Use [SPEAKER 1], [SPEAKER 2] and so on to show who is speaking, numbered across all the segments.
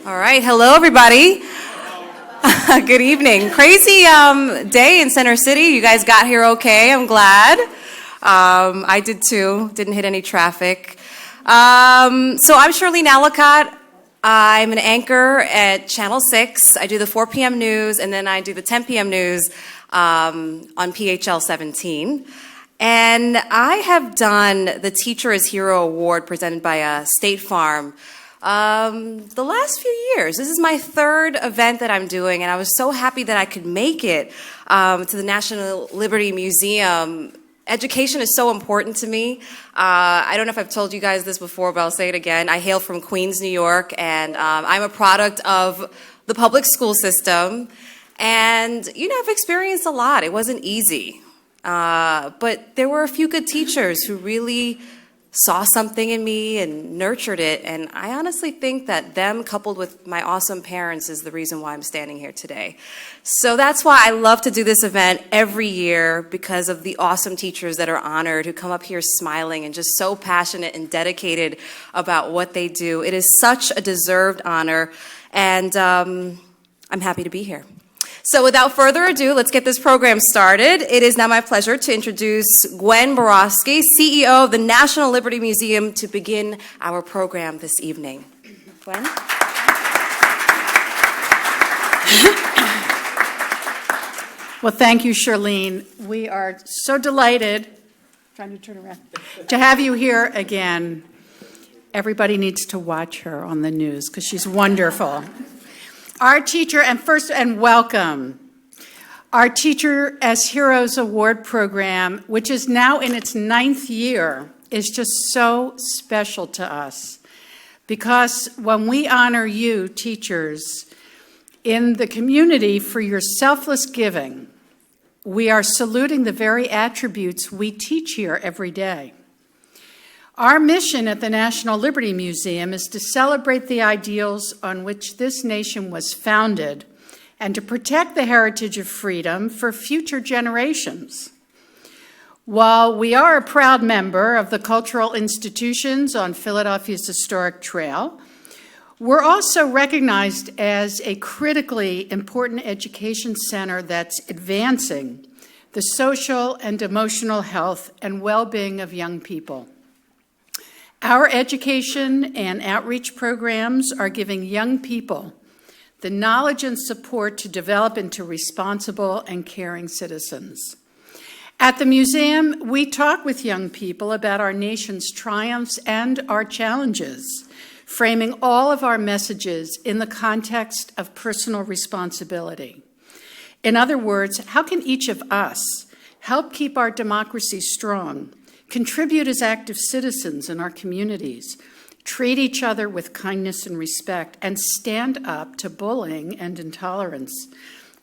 [SPEAKER 1] All right, hello everybody. Good evening. Crazy day in Center City. You guys got here okay, I'm glad. I did too, didn't hit any traffic. So I'm Charlene Allicott. I'm an anchor at Channel 6. I do the 4 p.m. news and then I do the 10 p.m. news on PHL 17. And I have done the Teacher is Hero Award presented by State Farm the last few years. This is my third event that I'm doing, and I was so happy that I could make it to the National Liberty Museum. Education is so important to me. I don't know if I've told you guys this before, but I'll say it again. I hail from Queens, New York, and I'm a product of the public school system. And, you know, I've experienced a lot. It wasn't easy. But there were a few good teachers who really saw something in me and nurtured it, and I honestly think that them coupled with my awesome parents is the reason why I'm standing here today. So that's why I love to do this event every year, because of the awesome teachers that are honored, who come up here smiling and just so passionate and dedicated about what they do. It is such a deserved honor, and I'm happy to be here. So without further ado, let's get this program started. It is now my pleasure to introduce Gwen Borofsky, CEO of the National Liberty Museum, to begin our program this evening. Gwen?
[SPEAKER 2] Well, thank you, Charlene. We are so delighted, trying to turn around, to have you here again. Everybody needs to watch her on the news because she's wonderful. Our teacher, and welcome. Our Teacher as Heroes Award program, which is now in its 9th year, is just so special to us. Because when we honor you, teachers, in the community for your selfless giving, we are saluting the very attributes we teach here every day. Our mission at the National Liberty Museum is to celebrate the ideals on which this nation was founded and to protect the heritage of freedom for future generations. While we are a proud member of the cultural institutions on Philadelphia's historic trail, we're also recognized as a critically important education center that's advancing the social and emotional health and well-being of young people. Our education and outreach programs are giving young people the knowledge and support to develop into responsible and caring citizens. At the museum, we talk with young people about our nation's triumphs and our challenges, framing all of our messages in the context of personal responsibility. In other words, how can each of us help keep our democracy strong, contribute as active citizens in our communities, treat each other with kindness and respect, and stand up to bullying and intolerance?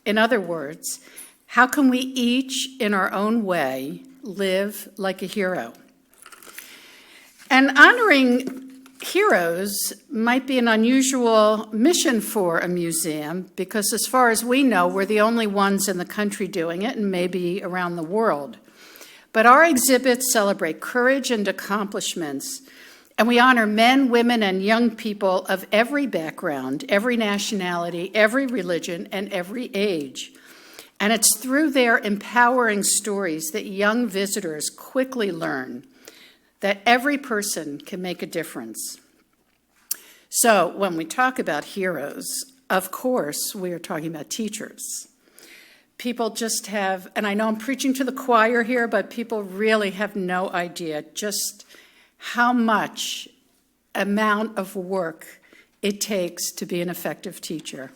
[SPEAKER 2] In other words, how can we each, in our own way, live like a hero? And honoring heroes might be an unusual mission for a museum, because as far as we know, we're the only ones in the country doing it, and maybe around the world. But our exhibits celebrate courage and accomplishments, and we honor men, women, and young people of every background, every nationality, every religion, and every age. And it's through their empowering stories that young visitors quickly learn that every person can make a difference. So when we talk about heroes, of course, we are talking about teachers. People just have, and I know I'm preaching to the choir here, but people really have no idea just how much amount of work it takes to be an effective teacher.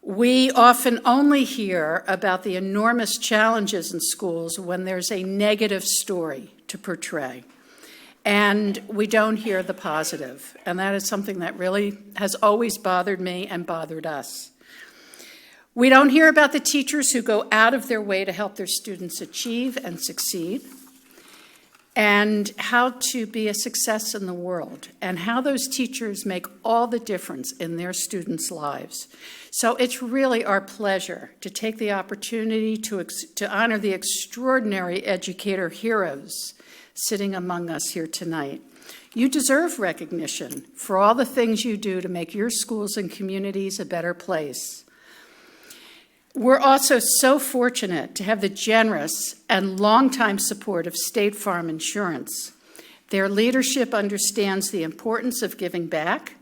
[SPEAKER 2] We often only hear about the enormous challenges in schools when there's a negative story to portray, and we don't hear the positive. And that is something that really has always bothered me and bothered us. We don't hear about the teachers who go out of their way to help their students achieve and succeed, and how to be a success in the world, and how those teachers make all the difference in their students' lives. So it's really our pleasure to take the opportunity to honor the extraordinary educator heroes sitting among us here tonight. You deserve recognition for all the things you do to make your schools and communities a better place. We're also so fortunate to have the generous and longtime support of State Farm Insurance. Their leadership understands the importance of giving back,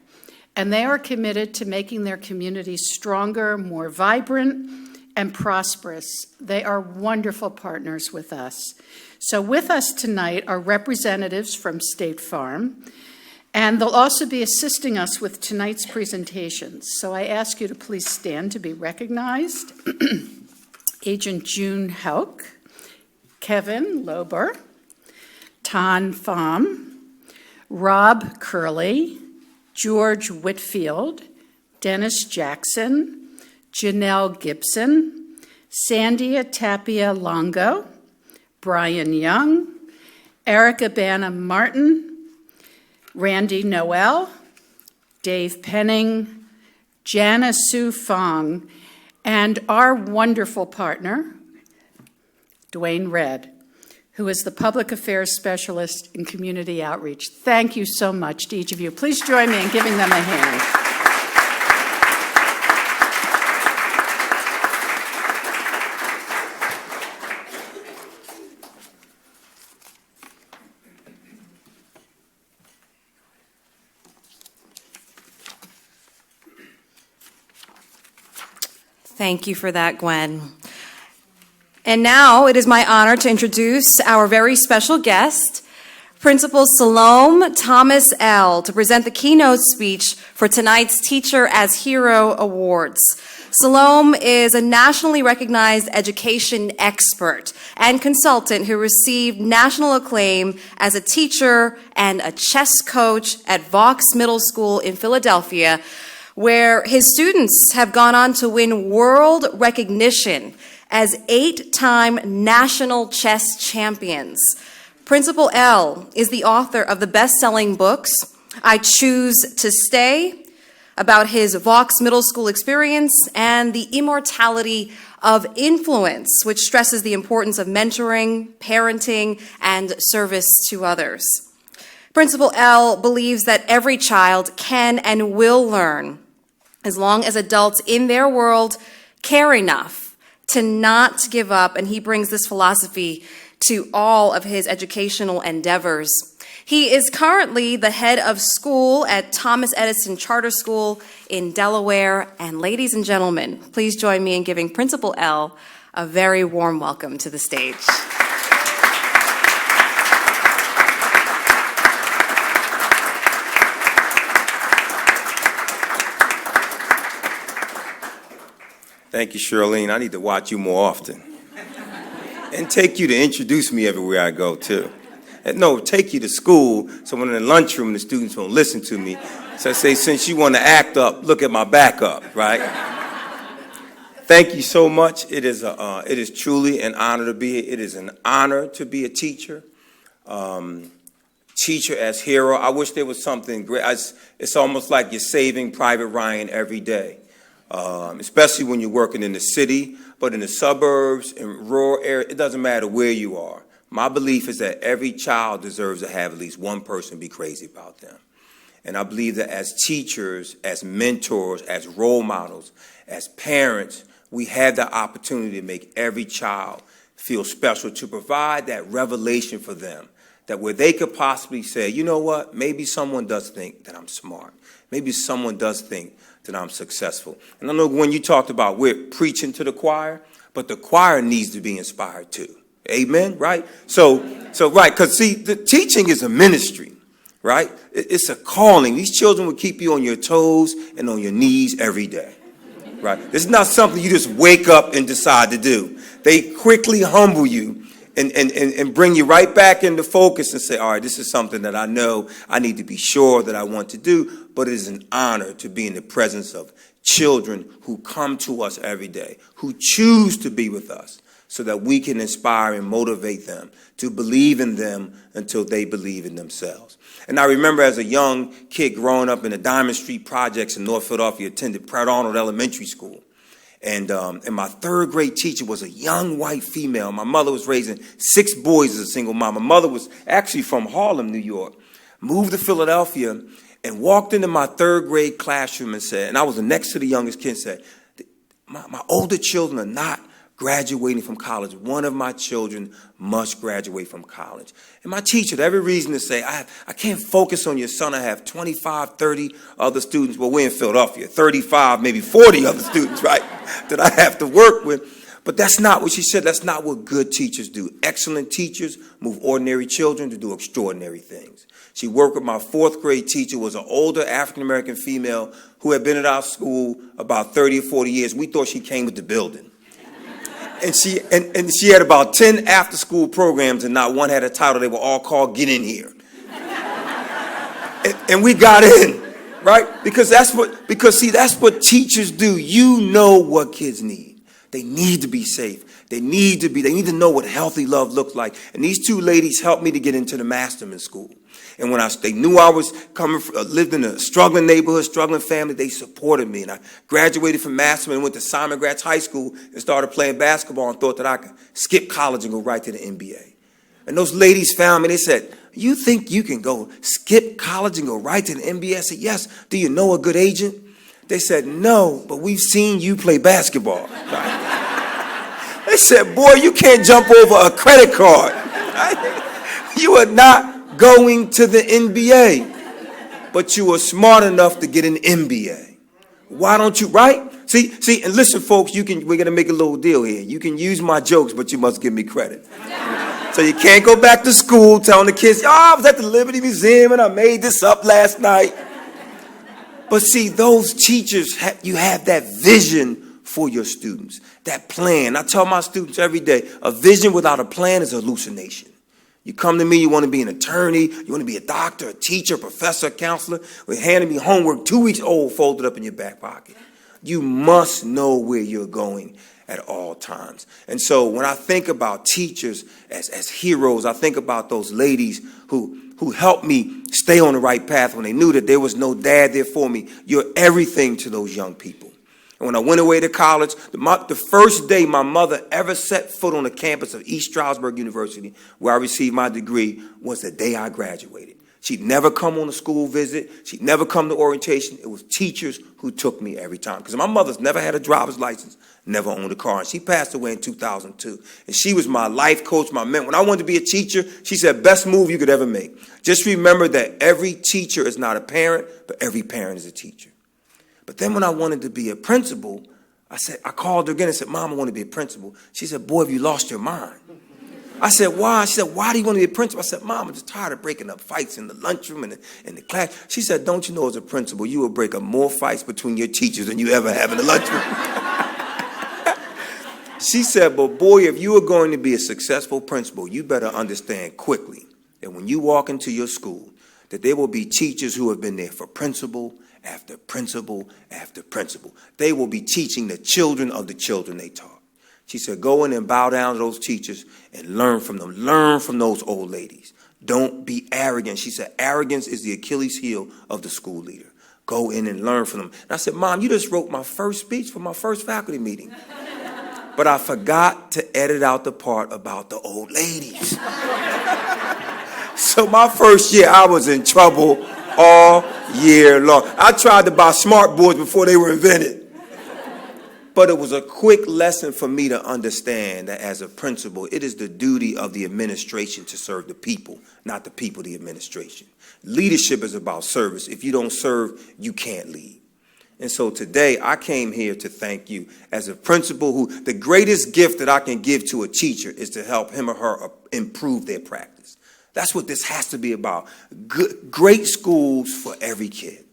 [SPEAKER 2] and they are committed to making their communities stronger, more vibrant, and prosperous. They are wonderful partners with us. So with us tonight are representatives from State Farm, and they'll also be assisting us with tonight's presentations. So I ask you to please stand to be recognized. Agent June Hauk, Kevin Lober, Tan Pham, Rob Curley, George Whitfield, Dennis Jackson, Janelle Gibson, Sandia Tapia Longo, Brian Young, Erica Banna Martin, Randy Noel, Dave Penning, Jana Sue Fong, and our wonderful partner, Dwayne Redd, who is the Public Affairs Specialist in Community Outreach. Thank you so much to each of you. Please join me in giving them a hand.
[SPEAKER 1] Thank you for that, Gwen. And now it is my honor to introduce our very special guest, Principal Salome Thomas L., to present the keynote speech for tonight's Teacher as Hero Awards. Salome is a nationally recognized education expert and consultant who received national acclaim as a teacher and a chess coach at Vox Middle School in Philadelphia, where his students have gone on to win world recognition as 8-time national chess champions. Principal L is the author of the best-selling books, I Choose to Stay, about his Vox Middle School experience, and The Immortality of Influence, which stresses the importance of mentoring, parenting, and service to others. Principal L believes that every child can and will learn as long as adults in their world care enough to not give up, and he brings this philosophy to all of his educational endeavors. He is currently the head of school at Thomas Edison Charter School in Delaware. And ladies and gentlemen, please join me in giving Principal L a very warm welcome to the stage.
[SPEAKER 3] Thank you, Charlene. I need to watch you more often. And take you to introduce me everywhere I go, too. And no, take you to school so when in the lunchroom the students won't listen to me. So I say, since you want to act up, look at my backup, right? Thank you so much. It is truly an honor to be here. It is an honor to be a teacher. Teacher as hero. I wish there was something great. It's almost like you're saving Private Ryan every day. Especially when you're working in the city, but in the suburbs, in rural areas, it doesn't matter where you are. My belief is that every child deserves to have at least one person be crazy about them. And I believe that as teachers, as mentors, as role models, as parents, we have the opportunity to make every child feel special, to provide that revelation for them, that where they could possibly say, you know what, maybe someone does think that I'm smart. Maybe someone does think that I'm successful. And I know when you talked about we're preaching to the choir, but the choir needs to be inspired too. Amen, right? So right, because see, the teaching is a ministry, right? It's a calling. These children will keep you on your toes and on your knees every day, right? It's not something you just wake up and decide to do. They quickly humble you and bring you right back into focus and say, all right, this is something that I know I need to be sure that I want to do, but it is an honor to be in the presence of children who come to us every day, who choose to be with us so that we can inspire and motivate them to believe in them until they believe in themselves. And I remember as a young kid growing up in the Diamond Street projects in North Philadelphia, attended Pratt Arnold Elementary School. And my third grade teacher was a young white female. My mother was raising 6 boys as a single mom. My mother was actually from Harlem, New York, moved to Philadelphia, and walked into my third grade classroom and said, and I was next to the youngest kid, and said, my older children are not graduating from college. One of my children must graduate from college. And my teacher had every reason to say, I can't focus on your son. I have 25, 30 other students. Well, we're in Philadelphia, 35, maybe 40 other students, right, that I have to work with. But that's not what she said. That's not what good teachers do. Excellent teachers move ordinary children to do extraordinary things. She worked with my 4th grade teacher, was an older African-American female who had been at our school about 30 or 40 years. We thought she came with the building. And she had about 10 after-school programs, and not one had a title. They were all called Get In Here. and we got in, right? Because that's what teachers do. You know what kids need. They need to be safe. They need to know what healthy love looks like. And these 2 ladies helped me to get into the Masterman School. And when they knew I was lived in a struggling neighborhood, struggling family, they supported me. And I graduated from Masterman and went to Simon Gratz High School and started playing basketball and thought that I could skip college and go right to the NBA. And those ladies found me. They said, you think you can go skip college and go right to the NBA? I said, yes. Do you know a good agent? They said, no, but we've seen you play basketball. Right? They said, boy, you can't jump over a credit card. Right? You are not going to the NBA, but you are smart enough to get an MBA. Why don't you, right? See, and listen, folks, we're going to make a little deal here. You can use my jokes, but you must give me credit. So you can't go back to school telling the kids, I was at the Liberty Museum and I made this up last night. But see, those teachers, you have that vision for your students, that plan. I tell my students every day, a vision without a plan is a hallucination. You come to me, you want to be an attorney, you want to be a doctor, a teacher, a professor, a counselor. We're handing me homework 2 weeks old, folded up in your back pocket. You must know where you're going at all times. And so when I think about teachers as heroes, I think about those ladies who helped me stay on the right path when they knew that there was no dad there for me. You're everything to those young people. And when I went away to college, the first day my mother ever set foot on the campus of East Stroudsburg University, where I received my degree, was the day I graduated. She'd never come on a school visit. She'd never come to orientation. It was teachers who took me every time. Because my mother's never had a driver's license, never owned a car. And she passed away in 2002. And she was my life coach, my mentor. When I wanted to be a teacher, she said, best move you could ever make. Just remember that every teacher is not a parent, but every parent is a teacher. But then when I wanted to be a principal, I called her again and said, Mom, I want to be a principal. She said, boy, have you lost your mind? I said, why? She said, why do you want to be a principal? I said, Mom, I'm just tired of breaking up fights in the lunchroom and in the class. She said, don't you know as a principal, you will break up more fights between your teachers than you ever have in the lunchroom. She said, but boy, if you are going to be a successful principal, you better understand quickly that when you walk into your school, that there will be teachers who have been there for principal after principal after principal. They will be teaching the children of the children they taught. She said, go in and bow down to those teachers and learn from them. Learn from those old ladies. Don't be arrogant. She said, arrogance is the Achilles heel of the school leader. Go in and learn from them. And I said, Mom, you just wrote my first speech for my first faculty meeting. But I forgot to edit out the part about the old ladies. So my first year, I was in trouble all year long. I tried to buy smart boards before they were invented. But it was a quick lesson for me to understand that as a principal, it is the duty of the administration to serve the people, not the people the administration. Leadership is about service. If you don't serve, you can't lead. And so today, I came here to thank you as a principal who the greatest gift that I can give to a teacher is to help him or her improve their practice. That's what this has to be about. Great schools for every kid.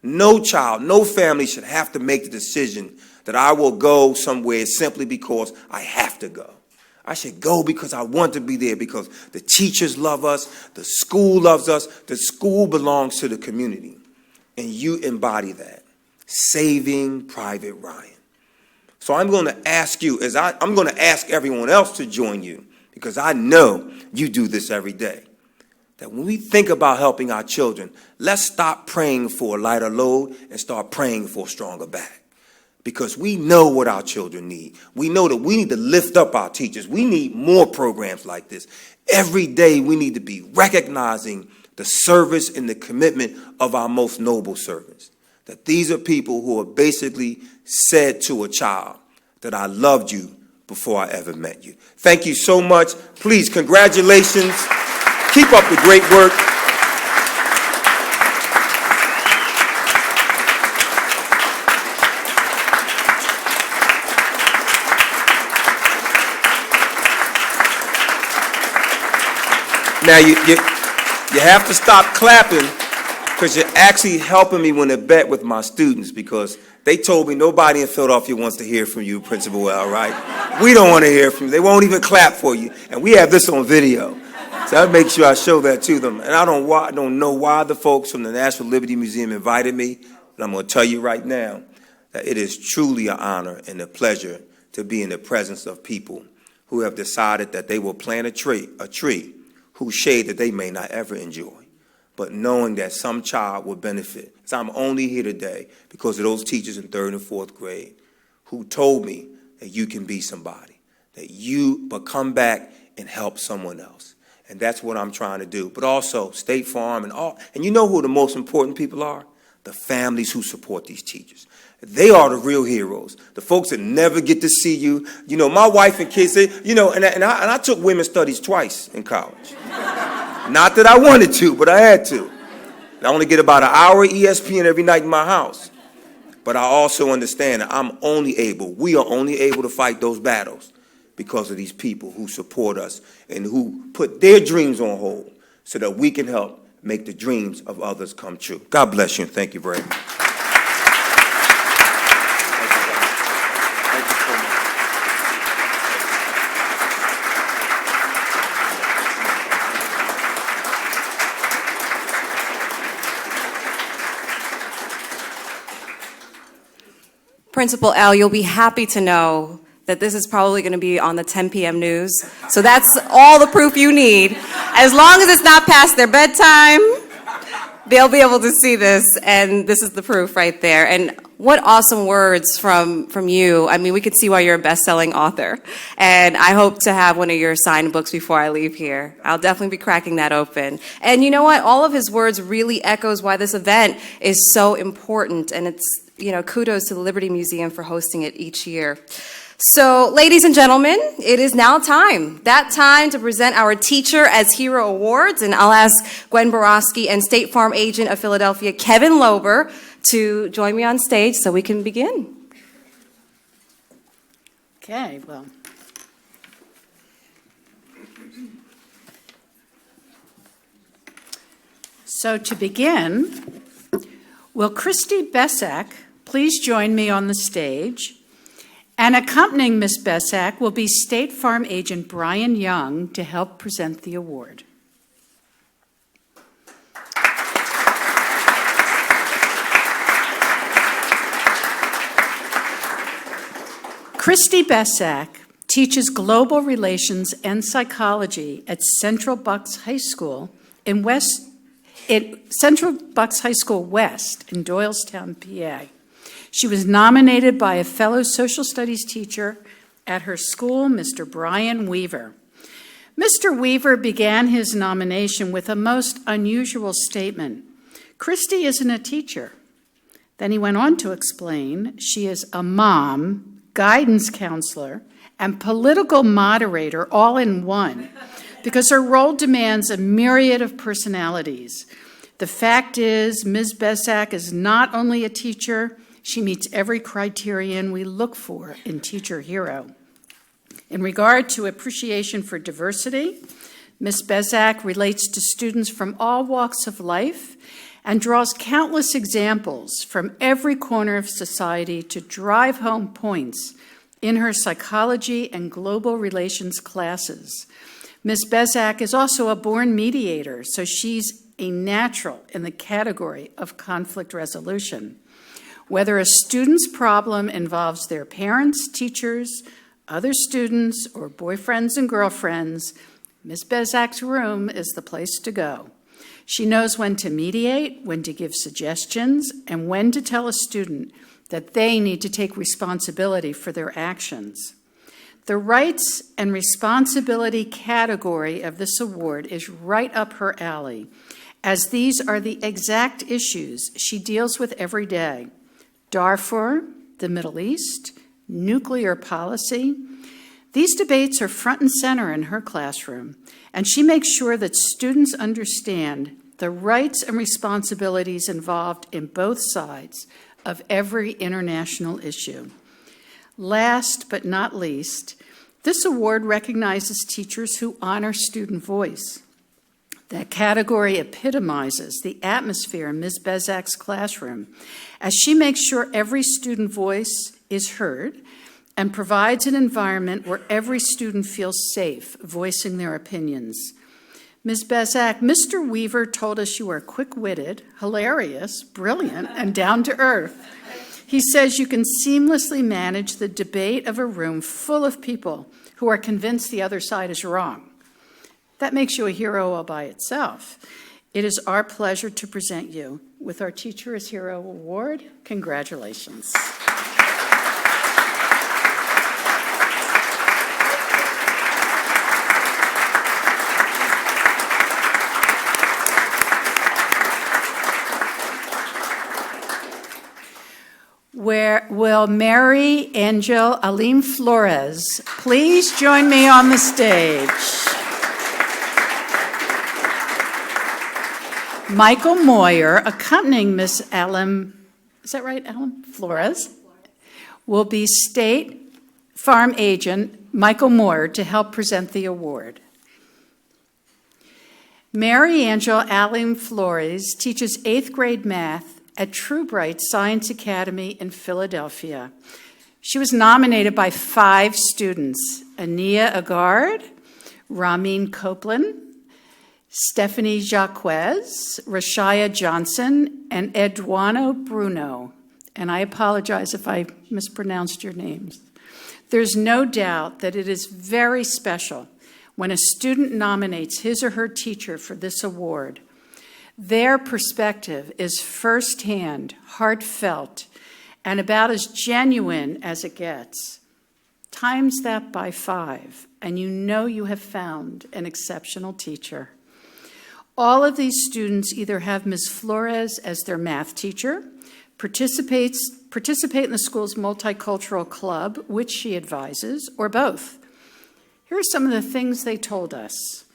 [SPEAKER 3] No child, no family should have to make the decision that I will go somewhere simply because I have to go. I should go because I want to be there, because the teachers love us, the school loves us, the school belongs to the community. And you embody that. Saving Private Ryan. So I'm going to ask you, I'm going to ask everyone else to join you, because I know you do this every day. That when we think about helping our children, let's stop praying for a lighter load and start praying for a stronger back. because we know what our children need. We know that we need to lift up our teachers. We need more programs like this. Every day we need to be recognizing the service and the commitment of our most noble servants. That these are people who have basically said to a child that I loved you before I ever met you. Thank you so much. Please, congratulations. Keep up the great work. Now, you have to stop clapping because you're actually helping me win a bet with my students because they told me nobody in Philadelphia wants to hear from you, Principal L, right? We don't want to hear from you. They won't even clap for you. And we have this on video. So I make sure I show that to them. And I don't know why the folks from the National Liberty Museum invited me, but I'm going to tell you right now that it is truly an honor and a pleasure to be in the presence of people who have decided that they will plant a tree whose shade that they may not ever enjoy, but knowing that some child will benefit. So I'm only here today because of those teachers in 3rd and 4th grade who told me that you can be somebody, but come back and help someone else. And that's what I'm trying to do. But also State Farm and you know who the most important people are? The families who support these teachers. They are the real heroes. The folks that never get to see you. You know, my wife and kids say, you know, and I took women's studies twice in college. Not that I wanted to, but I had to. I only get about an hour of ESPN every night in my house. But I also understand that we are only able to fight those battles because of these people who support us and who put their dreams on hold so that we can help make the dreams of others come true. God bless you and thank you very much.
[SPEAKER 1] Principal L, you'll be happy to know that this is probably going to be on the 10 p.m. news. So that's all the proof you need. As long as it's not past their bedtime, they'll be able to see this, and this is the proof right there. And what awesome words from you. I mean, we could see why you're a best-selling author. And I hope to have one of your signed books before I leave here. I'll definitely be cracking that open. And you know what? All of his words really echoes why this event is so important, and it's, you know, kudos to the Liberty Museum for hosting it each year. So, ladies and gentlemen, it is now time. That time to present our Teacher as Hero Awards, and I'll ask Gwen Borowski and State Farm Agent of Philadelphia, Kevin Lober, to join me on stage so we can begin.
[SPEAKER 2] Okay, well. So to begin, will Christy Besak please join me on the stage? And accompanying Ms. Besak will be State Farm Agent Brian Young to help present the award. Christy Besak teaches global relations and psychology at Central Bucks High School Central Bucks High School West in Doylestown, PA. She was nominated by a fellow social studies teacher at her school, Mr. Brian Weaver. Mr. Weaver began his nomination with a most unusual statement. Christy isn't a teacher. Then he went on to explain she is a mom, guidance counselor, and political moderator all in one, because her role demands a myriad of personalities. The fact is, Ms. Besak is not only a teacher, she meets every criterion we look for in Teacher Hero. In regard to appreciation for diversity, Ms. Besak relates to students from all walks of life and draws countless examples from every corner of society to drive home points in her psychology and global relations classes. Ms. Besak is also a born mediator, so she's a natural in the category of conflict resolution. Whether a student's problem involves their parents, teachers, other students, or boyfriends and girlfriends, Ms. Besak's room is the place to go. She knows when to mediate, when to give suggestions, and when to tell a student that they need to take responsibility for their actions. The rights and responsibility category of this award is right up her alley, as these are the exact issues she deals with every day. Darfur, the Middle East, nuclear policy. These debates are front and center in her classroom, and she makes sure that students understand the rights and responsibilities involved in both sides of every international issue. Last but not least, this award recognizes teachers who honor student voice. That category epitomizes the atmosphere in Ms. Bezak's classroom, as she makes sure every student voice is heard and provides an environment where every student feels safe voicing their opinions. Ms. Bezak, Mr. Weaver told us you are quick-witted, hilarious, brilliant, and down-to-earth. He says you can seamlessly manage the debate of a room full of people who are convinced the other side is wrong. That makes you a hero all by itself. It is our pleasure to present you with our Teacher as Hero Award. Congratulations. Where will Mary Angel Alim Flores please join me on the stage? Michael Moyer, accompanying Miss Alim, is that right, Alim Flores? Will be State Farm Agent Michael Moyer to help present the award. Mary Angel Alim Flores teaches 8th grade math at True Bright Science Academy in Philadelphia. She was nominated by 5 students: Ania Agard, Ramin Copeland, Stephanie Jacquez, Rashaya Johnson, and Eduardo Bruno. And I apologize if I mispronounced your names. There's no doubt that it is very special when a student nominates his or her teacher for this award. Their perspective is firsthand, heartfelt, and about as genuine as it gets. Times that by 5, and you know you have found an exceptional teacher. All of these students either have Ms. Flores as their math teacher, participate in the school's multicultural club, which she advises, or both. Here are some of the things they told us.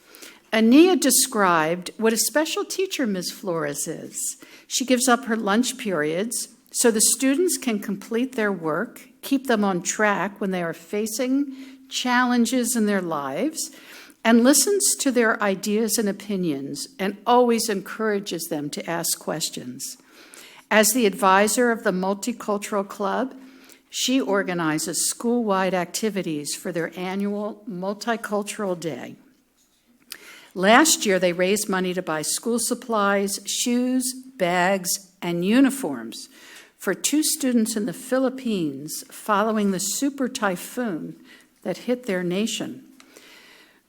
[SPEAKER 2] Ania described what a special teacher Ms. Flores is. She gives up her lunch periods so the students can complete their work, keep them on track when they are facing challenges in their lives, and listens to their ideas and opinions and always encourages them to ask questions. As the advisor of the Multicultural Club, she organizes school-wide activities for their annual Multicultural Day. Last year, they raised money to buy school supplies, shoes, bags, and uniforms for 2 students in the Philippines following the super typhoon that hit their nation.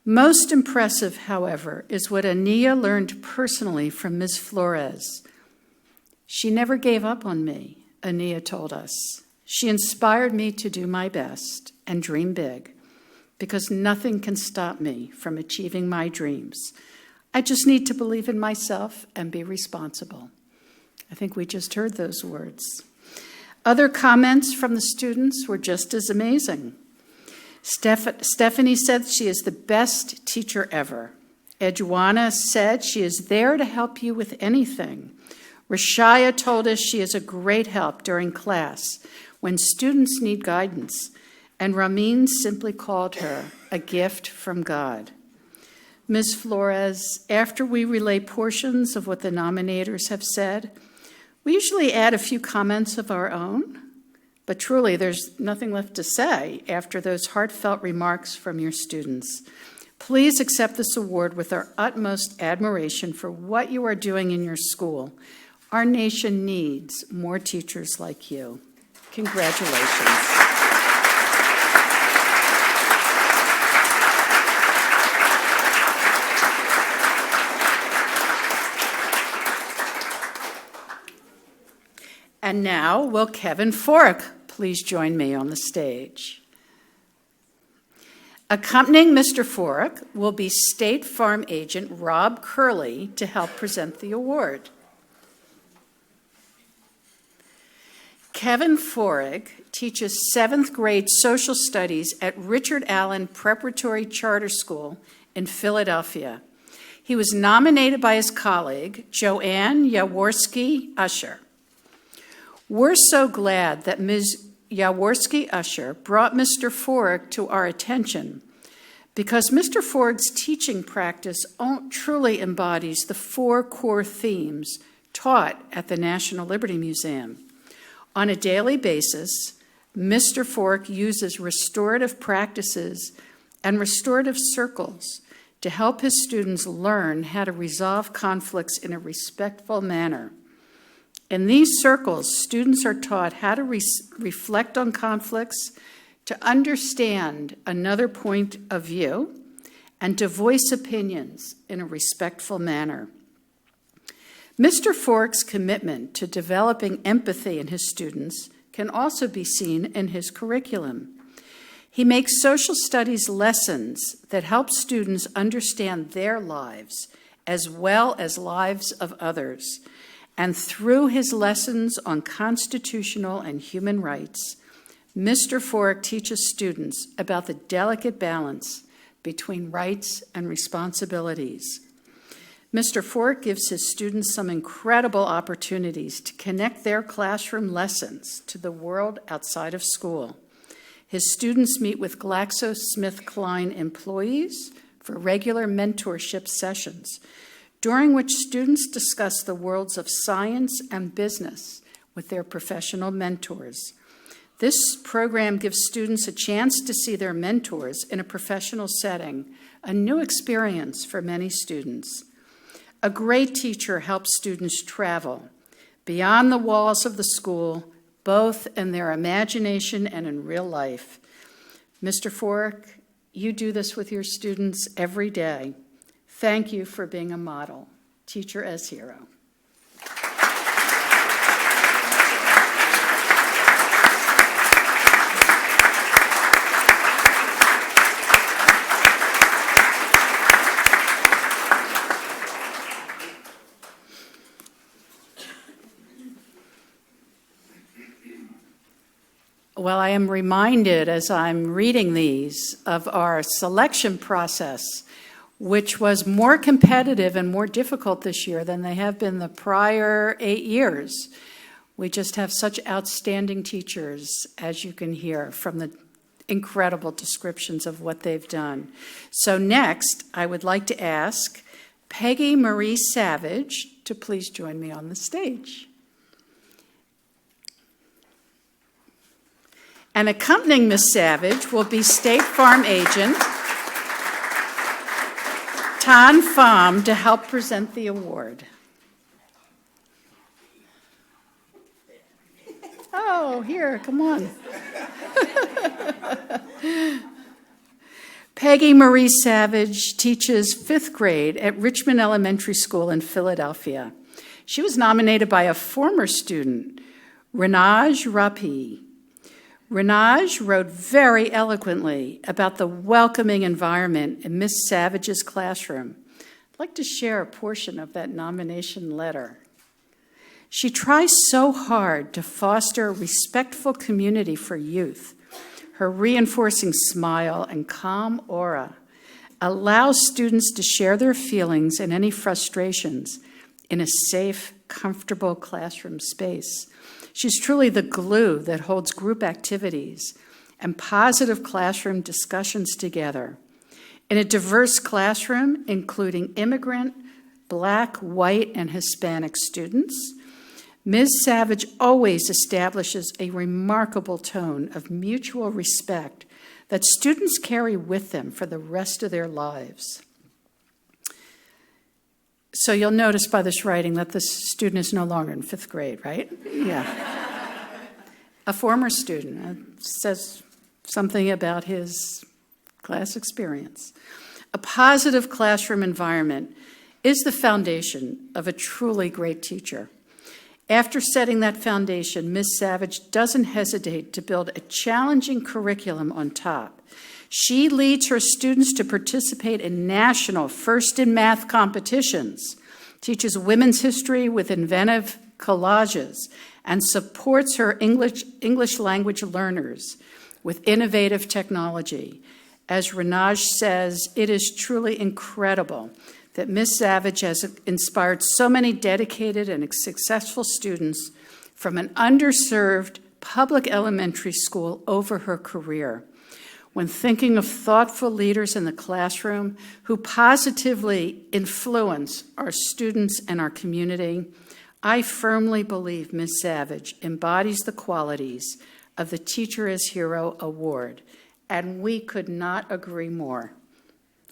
[SPEAKER 2] Most impressive, however, is what Ania learned personally from Ms. Flores. She never gave up on me, Ania told us. She inspired me to do my best and dream big, because nothing can stop me from achieving my dreams. I just need to believe in myself and be responsible. I think we just heard those words. Other comments from the students were just as amazing. Stephanie said she is the best teacher ever. Edwana said she is there to help you with anything. Rashaya told us she is a great help during class when students need guidance. And Ramin simply called her a gift from God. Ms. Flores, after we relay portions of what the nominators have said, we usually add a few comments of our own. But truly, there's nothing left to say after those heartfelt remarks from your students. Please accept this award with our utmost admiration for what you are doing in your school. Our nation needs more teachers like you. Congratulations. And now, will Kevin Fork please join me on the stage? Accompanying Mr. Fork will be State Farm agent Rob Curley to help present the award. Kevin Fork teaches 7th grade social studies at Richard Allen Preparatory Charter School in Philadelphia. He was nominated by his colleague, Joanne Yaworski Usher. We're so glad that Ms. Yaworski Usher brought Mr. Fork to our attention because Mr. Fork's teaching practice truly embodies the 4 core themes taught at the National Liberty Museum. On a daily basis, Mr. Fork uses restorative practices and restorative circles to help his students learn how to resolve conflicts in a respectful manner. In these circles, students are taught how to reflect on conflicts, to understand another point of view, and to voice opinions in a respectful manner. Mr. Fork's commitment to developing empathy in his students can also be seen in his curriculum. He makes social studies lessons that help students understand their lives as well as lives of others. And through his lessons on constitutional and human rights, Mr. Fork teaches students about the delicate balance between rights and responsibilities. Mr. Fork gives his students some incredible opportunities to connect their classroom lessons to the world outside of school. His students meet with GlaxoSmithKline employees for regular mentorship sessions, during which students discuss the worlds of science and business with their professional mentors. This program gives students a chance to see their mentors in a professional setting, a new experience for many students. A great teacher helps students travel beyond the walls of the school, both in their imagination and in real life. Mr. Fork, you do this with your students every day. Thank you for being a model. Teacher as hero. Well, I am reminded as I'm reading these of our selection process, which was more competitive and more difficult this year than they have been the prior 8 years. We just have such outstanding teachers, as you can hear from the incredible descriptions of what they've done. So next, I would like to ask Peggy Marie Savage to please join me on the stage. And accompanying Ms. Savage will be State Farm agent Tan Pham to help present the award. Oh, here, come on. Peggy Marie Savage teaches 5th grade at Richmond Elementary School in Philadelphia. She was nominated by a former student, Renaj Rapi. Renaj wrote very eloquently about the welcoming environment in Miss Savage's classroom. I'd like to share a portion of that nomination letter. She tries so hard to foster a respectful community for youth. Her reinforcing smile and calm aura allows students to share their feelings and any frustrations in a safe, comfortable classroom space. She's truly the glue that holds group activities and positive classroom discussions together. In a diverse classroom, including immigrant, Black, white, and Hispanic students, Ms. Savage always establishes a remarkable tone of mutual respect that students carry with them for the rest of their lives. So you'll notice by this writing that this student is no longer in 5th grade, right? Yeah. A former student says something about his class experience. A positive classroom environment is the foundation of a truly great teacher. After setting that foundation, Ms. Savage doesn't hesitate to build a challenging curriculum on top. She leads her students to participate in national First in Math competitions, teaches women's history with inventive collages, and supports her English language learners with innovative technology. As Renaj says, it is truly incredible that Ms. Savage has inspired so many dedicated and successful students from an underserved public elementary school over her career. When thinking of thoughtful leaders in the classroom who positively influence our students and our community, I firmly believe Ms. Savage embodies the qualities of the Teacher as Hero Award, and we could not agree more.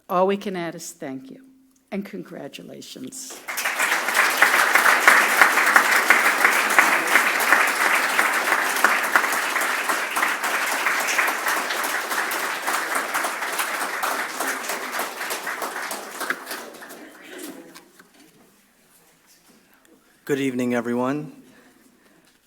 [SPEAKER 2] All we can add is thank you and congratulations.
[SPEAKER 4] Good evening, everyone.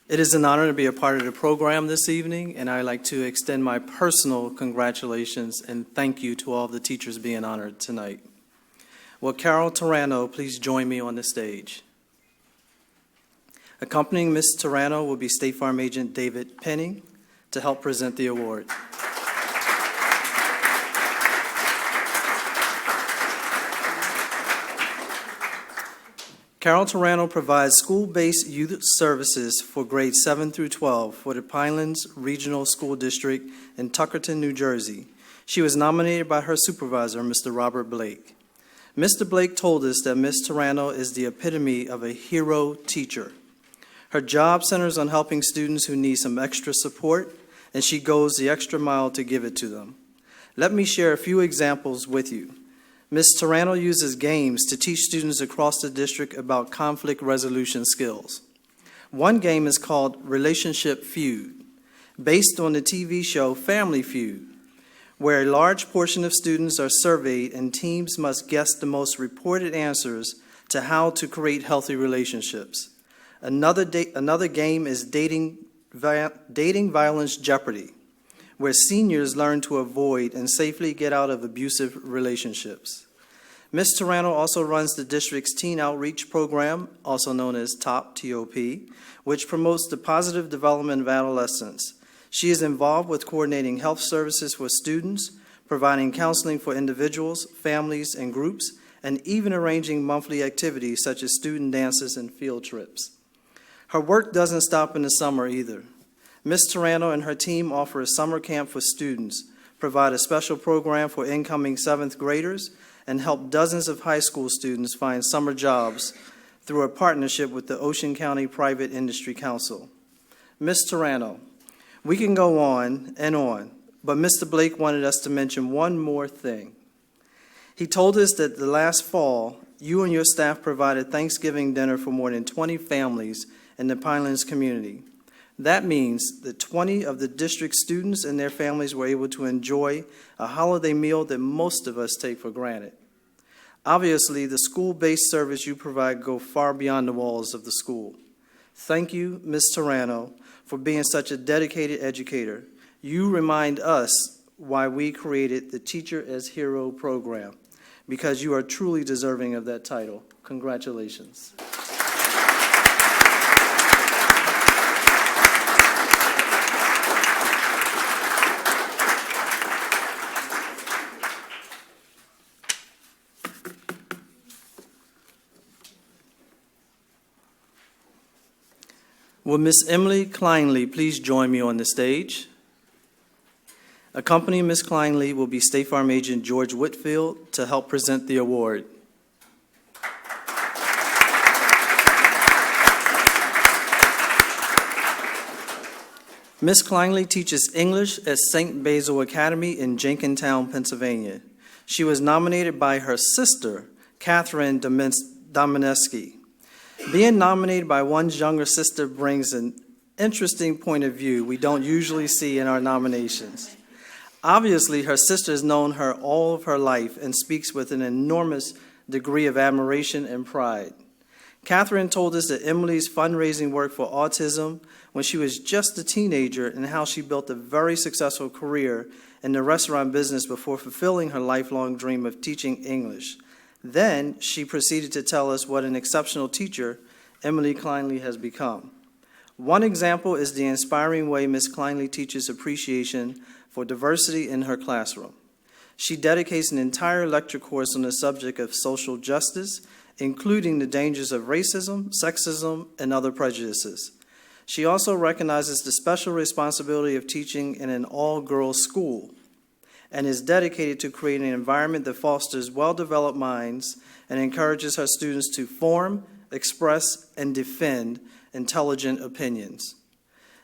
[SPEAKER 4] It is an honor to be a part of the program this evening, and I'd like to extend my personal congratulations and thank you to all of the teachers being honored tonight. Will Carol Tarano please join me on the stage? Accompanying Ms. Tarano will be State Farm Agent David Penning to help present the award. Carol Tarano provides school-based youth services for grades 7 through 12 for the Pinelands Regional School District in Tuckerton, New Jersey. She was nominated by her supervisor, Mr. Robert Blake. Mr. Blake told us that Ms. Tarano is the epitome of a hero teacher. Her job centers on helping students who need some extra support, and she goes the extra mile to give it to them. Let me share a few examples with you. Ms. Tarano uses games to teach students across the district about conflict resolution skills. One game is called Relationship Feud, based on the TV show Family Feud, where a large portion of students are surveyed and teams must guess the most reported answers to how to create healthy relationships. Another game is Dating Violence Jeopardy, where seniors learn to avoid and safely get out of abusive relationships. Ms. Tarano also runs the district's teen outreach program, also known as TOP, T-O-P, which promotes the positive development of adolescents. She is involved with coordinating health services for students, providing counseling for individuals, families, and groups, and even arranging monthly activities such as student dances and field trips. Her work doesn't stop in the summer either. Ms. Tarano and her team offer a summer camp for students, provide a special program for incoming 7th graders, and help dozens of high school students find summer jobs through a partnership with the Ocean County Private Industry Council. Ms. Tarano, we can go on, but Mr. Blake wanted us to mention one more thing. He told us that the last fall, you and your staff provided Thanksgiving dinner for more than 20 families in the Pinelands community. That means that 20 of the district students and their families were able to enjoy a holiday meal that most of us take for granted. Obviously, the school-based service you provide go far beyond the walls of the school. Thank you, Ms. Tarano, for being such a dedicated educator. You remind us why we created the Teacher as Hero program, because you are truly deserving of that title. Congratulations. Will Ms. Emily Kleinley please join me on the stage? Accompanying Ms. Kleinley will be State Farm Agent George Whitfield to help present the award. Ms. Kleinley teaches English at St. Basil Academy in Jenkintown, Pennsylvania. She was nominated by her sister, Catherine Domineski. Being nominated by one's younger sister brings an interesting point of view we don't usually see in our nominations. Obviously, her sister has known her all of her life and speaks with an enormous degree of admiration and pride. Catherine told us that Emily's fundraising work for autism when she was just a teenager and how she built a very successful career in the restaurant business before fulfilling her lifelong dream of teaching English. Then she proceeded to tell us what an exceptional teacher Emily Kleinley has become. One example is the inspiring way Ms. Kleinley teaches appreciation for diversity in her classroom. She dedicates an entire lecture course on the subject of social justice, including the dangers of racism, sexism, and other prejudices. She also recognizes the special responsibility of teaching in an all-girls school and is dedicated to creating an environment that fosters well-developed minds and encourages her students to form, express, and defend intelligent opinions.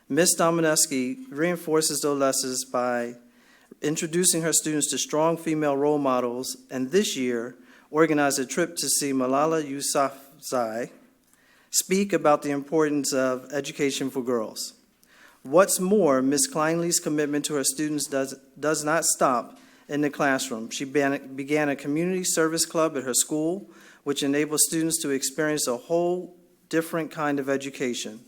[SPEAKER 4] Ms. Domineski reinforces those lessons by introducing her students to strong female role models, and this year organized a trip to see Malala Yousafzai speak about the importance of education for girls. What's more, Ms. Kleinley's commitment to her students does not stop in the classroom. She began a community service club at her school, which enables students to experience a whole different kind of education.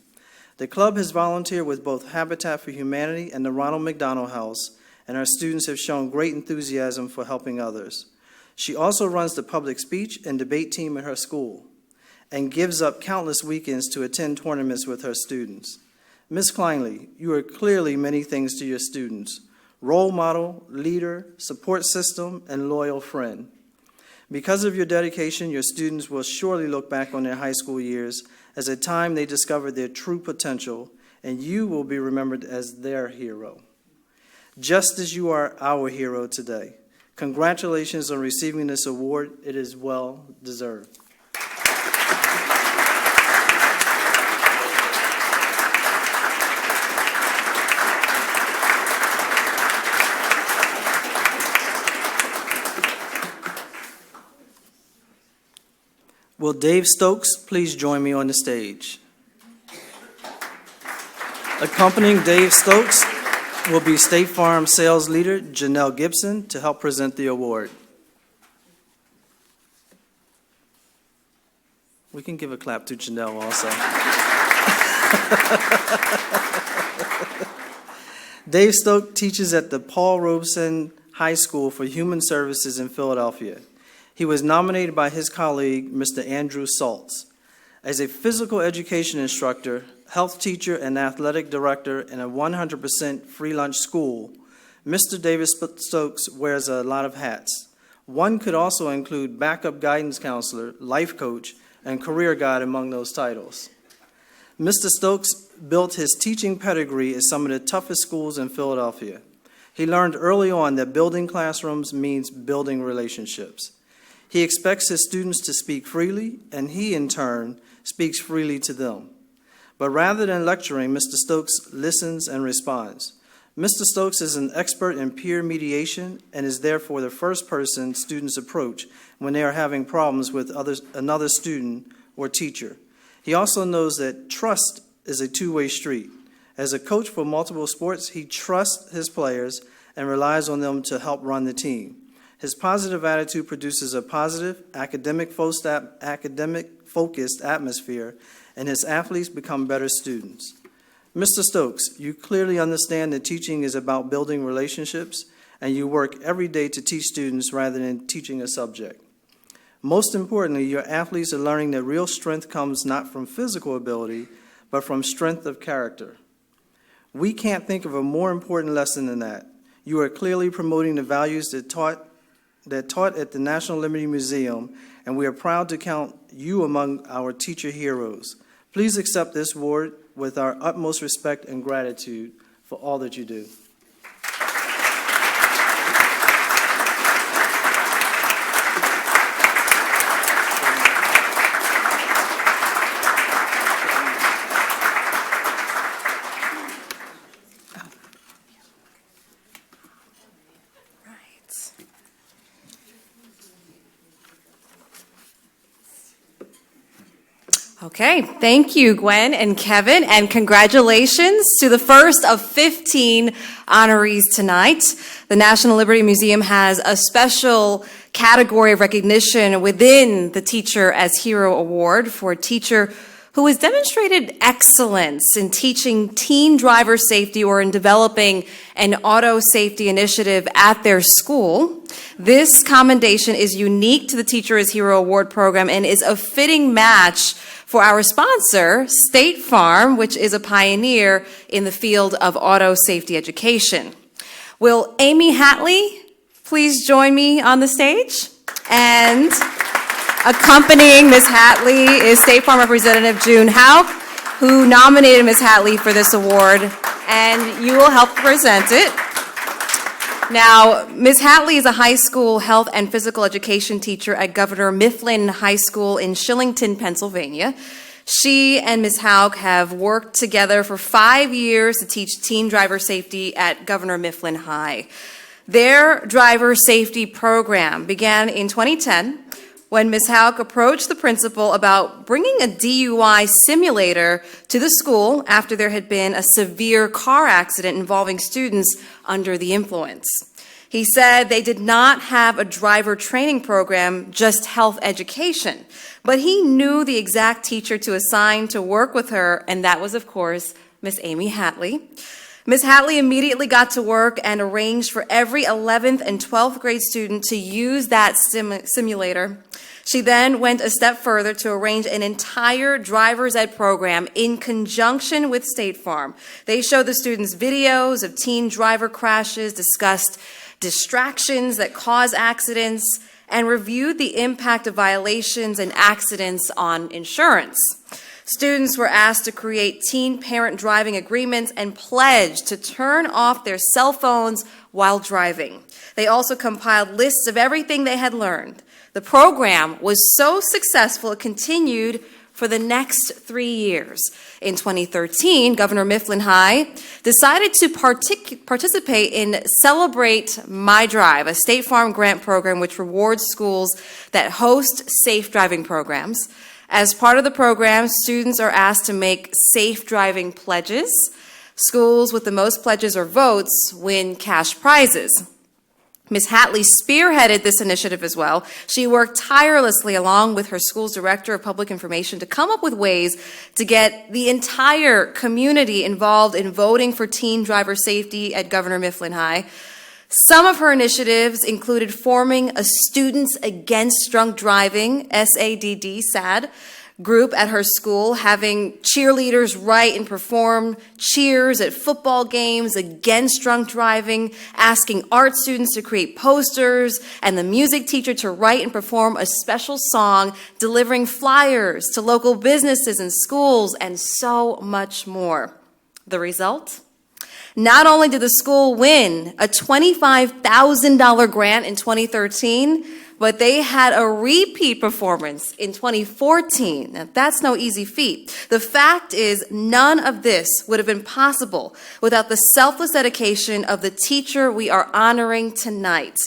[SPEAKER 4] The club has volunteered with both Habitat for Humanity and the Ronald McDonald House, and our students have shown great enthusiasm for helping others. She also runs the public speech and debate team at her school and gives up countless weekends to attend tournaments with her students. Ms. Kleinley, you are clearly many things to your students: role model, leader, support system, and loyal friend. Because of your dedication, your students will surely look back on their high school years as a time they discovered their true potential, and you will be remembered as their hero, just as you are our hero today. Congratulations on receiving this award. It is well deserved. Will Dave Stokes please join me on the stage? Accompanying Dave Stokes will be State Farm sales leader Janelle Gibson to help present the award. We can give a clap to Janelle also. Dave Stokes teaches at the Paul Robeson High School for Human Services in Philadelphia. He was nominated by his colleague, Mr. Andrew Saltz. As a physical education instructor, health teacher, and athletic director in a 100% free lunch school, Mr. David Stokes wears a lot of hats. One could also include backup guidance counselor, life coach, and career guide among those titles. Mr. Stokes built his teaching pedigree at some of the toughest schools in Philadelphia. He learned early on that building classrooms means building relationships. He expects his students to speak freely, and he, in turn, speaks freely to them. But rather than lecturing, Mr. Stokes listens and responds. Mr. Stokes is an expert in peer mediation and is therefore the first person students approach when they are having problems with another student or teacher. He also knows that trust is a two-way street. As a coach for multiple sports, he trusts his players and relies on them to help run the team. His positive attitude produces a positive, academic-focused atmosphere, and his athletes become better students. Mr. Stokes, you clearly understand that teaching is about building relationships, and you work every day to teach students rather than teaching a subject. Most importantly, your athletes are learning that real strength comes not from physical ability, but from strength of character. We can't think of a more important lesson than that. You are clearly promoting the values that taught at the National Liberty Museum, and we are proud to count you among our teacher heroes. Please accept this award with our utmost respect and gratitude for all that you do.
[SPEAKER 1] Okay, thank you, Gwen and Kevin, and congratulations to the first of 15 honorees tonight. The National Liberty Museum has a special category of recognition within the Teacher as Hero Award for a teacher who has demonstrated excellence in teaching teen driver safety or in developing an auto safety initiative at their school. This commendation is unique to the Teacher as Hero Award program and is a fitting match for our sponsor, State Farm, which is a pioneer in the field of auto safety education. Will Amy Hatley please join me on the stage? And accompanying Ms. Hatley is State Farm Representative June Hauk, who nominated Ms. Hatley for this award, and you will help present it. Now, Ms. Hatley is a high school health and physical education teacher at Governor Mifflin High School in Shillington, Pennsylvania. She and Ms. Hauk have worked together for 5 years to teach teen driver safety at Governor Mifflin High. Their driver safety program began in 2010 when Ms. Hauk approached the principal about bringing a DUI simulator to the school after there had been a severe car accident involving students under the influence. He said they did not have a driver training program, just health education, but he knew the exact teacher to assign to work with her, and that was, of course, Miss Amy Hatley. Ms. Hatley immediately got to work and arranged for every 11th and 12th grade student to use that simulator. She then went a step further to arrange an entire driver's ed program in conjunction with State Farm. They showed the students videos of teen driver crashes, discussed distractions that cause accidents, and reviewed the impact of violations and accidents on insurance. Students were asked to create teen parent driving agreements and pledge to turn off their cell phones while driving. They also compiled lists of everything they had learned. The program was so successful it continued for the next 3 years. In 2013, Governor Mifflin High decided to participate in Celebrate My Drive, a State Farm grant program which rewards schools that host safe driving programs. As part of the program, students are asked to make safe driving pledges. Schools with the most pledges or votes win cash prizes. Ms. Hatley spearheaded this initiative as well. She worked tirelessly along with her school's director of public information to come up with ways to get the entire community involved in voting for teen driver safety at Governor Mifflin High. Some of her initiatives included forming a Students Against Drunk Driving, SADD, group at her school, having cheerleaders write and perform cheers at football games against drunk driving, asking art students to create posters, and the music teacher to write and perform a special song, delivering flyers to local businesses and schools, and so much more. The result? Not only did the school win a $25,000 grant in 2013, but they had a repeat performance in 2014. Now, that's no easy feat. The fact is, none of this would have been possible without the selfless dedication of the teacher we are honoring tonight.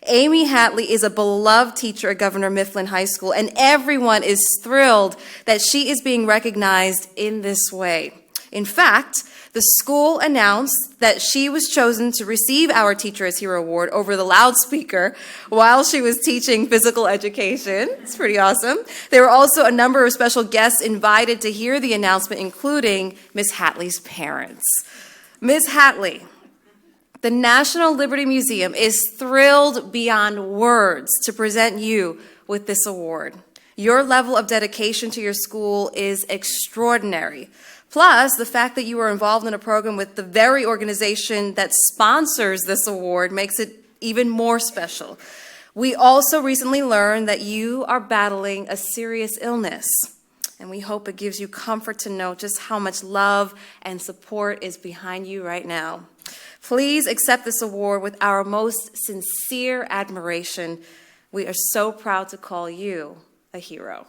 [SPEAKER 1] Amy Hatley is a beloved teacher at Governor Mifflin High School, and everyone is thrilled that she is being recognized in this way. In fact, the school announced that she was chosen to receive our Teacher as Hero Award over the loudspeaker while she was teaching physical education. It's pretty awesome. There were also a number of special guests invited to hear the announcement, including Ms. Hatley's parents. Ms. Hatley, the National Liberty Museum is thrilled beyond words to present you with this award. Your level of dedication to your school is extraordinary. Plus, the fact that you are involved in a program with the very organization that sponsors this award makes it even more special. We also recently learned that you are battling a serious illness, and we hope it gives you comfort to know just how much love and support is behind you right now. Please accept this award with our most sincere admiration. We are so proud to call you a hero.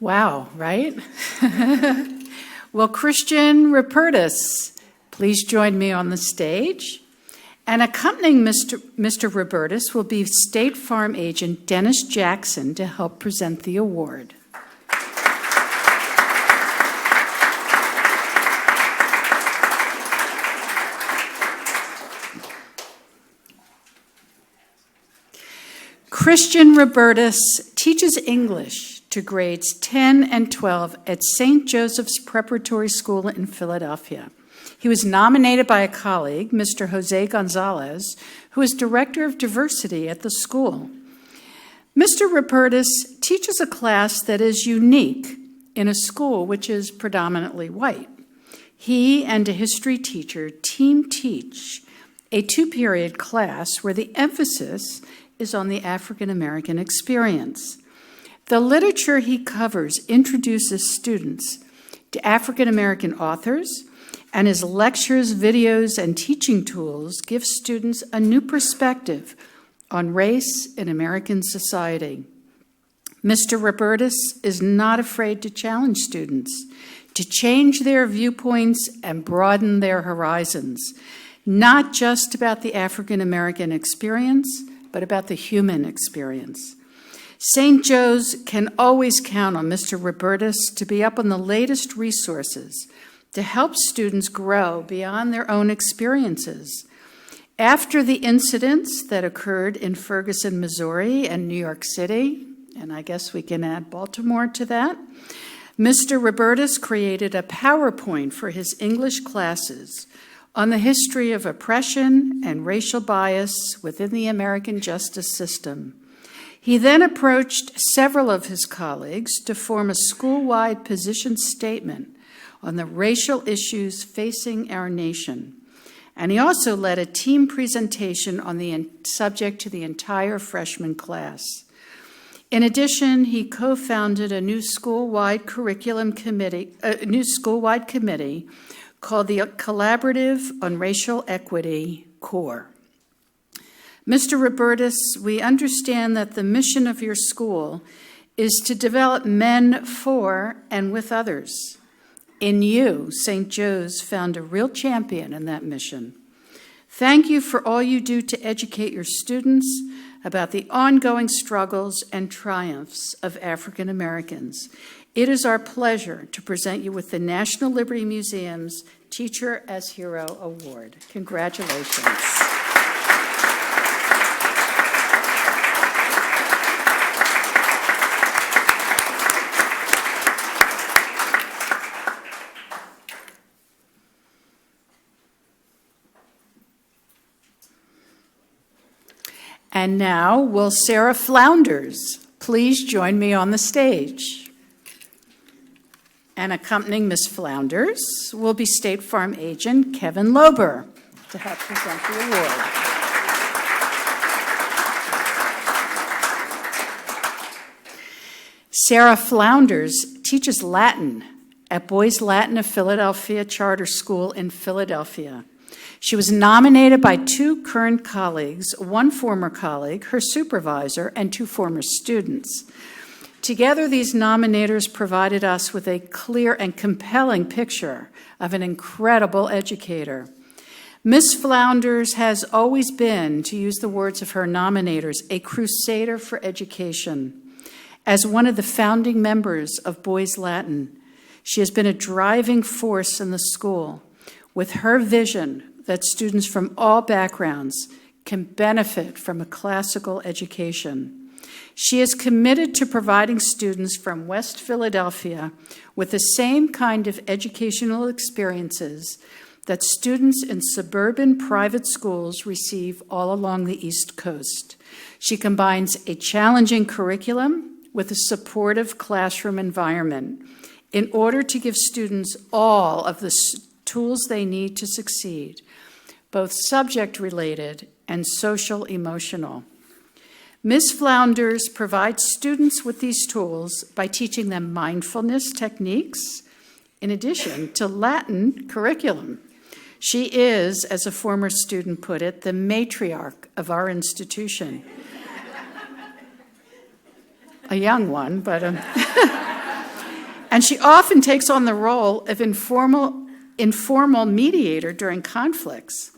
[SPEAKER 2] Wow, right? Well, Christian Rupertus, please join me on the stage. And accompanying Mr. Rupertus will be State Farm agent Dennis Jackson to help present the award. Christian Rupertus teaches English to grades 10 and 12 at St. Joseph's Preparatory School in Philadelphia. He was nominated by a colleague, Mr. Jose Gonzalez, who is Director of Diversity at the school. Mr. Rupertus teaches a class that is unique in a school which is predominantly white. He and a history teacher team teach a 2-period class where the emphasis is on the African American experience. The literature he covers introduces students to African American authors, and his lectures, videos, and teaching tools give students a new perspective on race in American society. Mr. Rupertus is not afraid to challenge students to change their viewpoints and broaden their horizons, not just about the African American experience, but about the human experience. St. Joe's can always count on Mr. Rupertus to be up on the latest resources to help students grow beyond their own experiences. After the incidents that occurred in Ferguson, Missouri and New York City, and I guess we can add Baltimore to that, Mr. Rupertus created a PowerPoint for his English classes on the history of oppression and racial bias within the American justice system. He then approached several of his colleagues to form a school-wide position statement on the racial issues facing our nation. And he also led a team presentation on the subject to the entire freshman class. In addition, he co-founded a new school-wide committee called the Collaborative on Racial Equity, CORE. Mr. Rupertus, we understand that the mission of your school is to develop men for and with others. In you, St. Joe's found a real champion in that mission. Thank you for all you do to educate your students about the ongoing struggles and triumphs of African Americans. It is our pleasure to present you with the National Liberty Museum's Teacher as Hero Award. Congratulations. And now, will Sarah Flounders please join me on the stage? And accompanying Ms. Flounders will be State Farm agent Kevin Lober to help present the award. Sarah Flounders teaches Latin at Boys Latin of Philadelphia Charter School in Philadelphia. She was nominated by 2 current colleagues, 1 former colleague, her supervisor, and 2 former students. Together, these nominators provided us with a clear and compelling picture of an incredible educator. Ms. Flounders has always been, to use the words of her nominators, a crusader for education. As one of the founding members of Boys Latin, she has been a driving force in the school with her vision that students from all backgrounds can benefit from a classical education. She is committed to providing students from West Philadelphia with the same kind of educational experiences that students in suburban private schools receive all along the East Coast. She combines a challenging curriculum with a supportive classroom environment in order to give students all of the tools they need to succeed, both subject-related and social-emotional. Ms. Flounders provides students with these tools by teaching them mindfulness techniques, in addition to Latin curriculum. She is, as a former student put it, the matriarch of our institution. A young one, but And she often takes on the role of informal mediator during conflicts.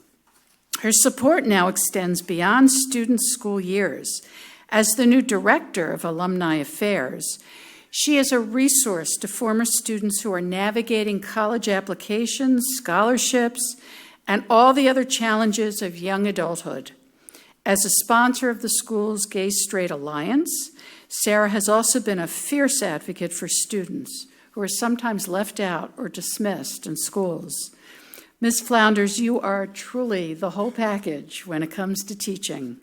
[SPEAKER 2] Her support now extends beyond student school years. As the new director of Alumni Affairs, she is a resource to former students who are navigating college applications, scholarships, and all the other challenges of young adulthood. As a sponsor of the school's Gay Straight Alliance, Sarah has also been a fierce advocate for students who are sometimes left out or dismissed in schools. Ms. Flounders, you are truly the whole package when it comes to teaching.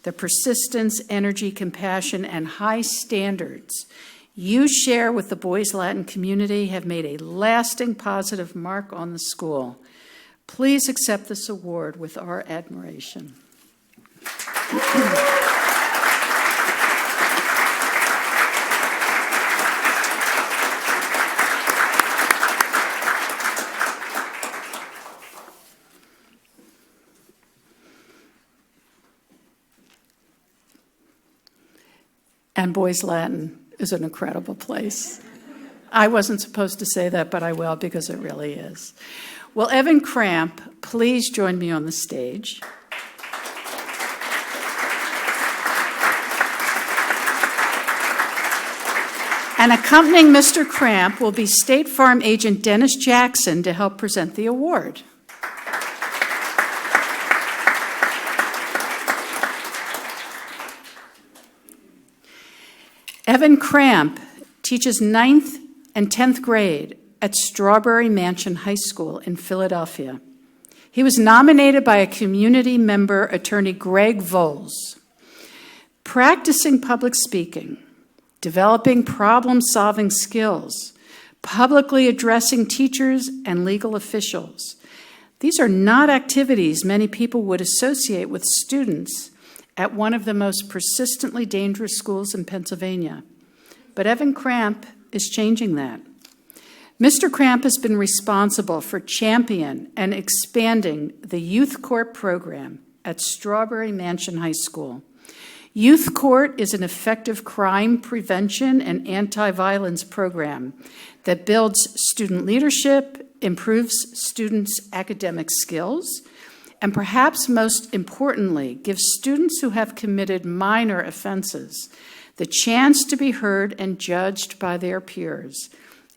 [SPEAKER 2] The persistence, energy, compassion, and high standards you share with the Boys Latin community have made a lasting positive mark on the school. Please accept this award with our admiration. And Boys Latin is an incredible place. I wasn't supposed to say that, but I will because it really is. Will Evan Cramp please join me on the stage? And accompanying Mr. Cramp will be State Farm agent Dennis Jackson to help present the award. Evan Cramp teaches 9th and 10th grade at Strawberry Mansion High School in Philadelphia. He was nominated by a community member, attorney Greg Voles. Practicing public speaking, developing problem-solving skills, publicly addressing teachers and legal officials. These are not activities many people would associate with students at one of the most persistently dangerous schools in Pennsylvania. But Evan Cramp is changing that. Mr. Cramp has been responsible for championing and expanding the Youth Court program at Strawberry Mansion High School. Youth Court is an effective crime prevention and anti-violence program that builds student leadership, improves students' academic skills, and perhaps most importantly, gives students who have committed minor offenses the chance to be heard and judged by their peers,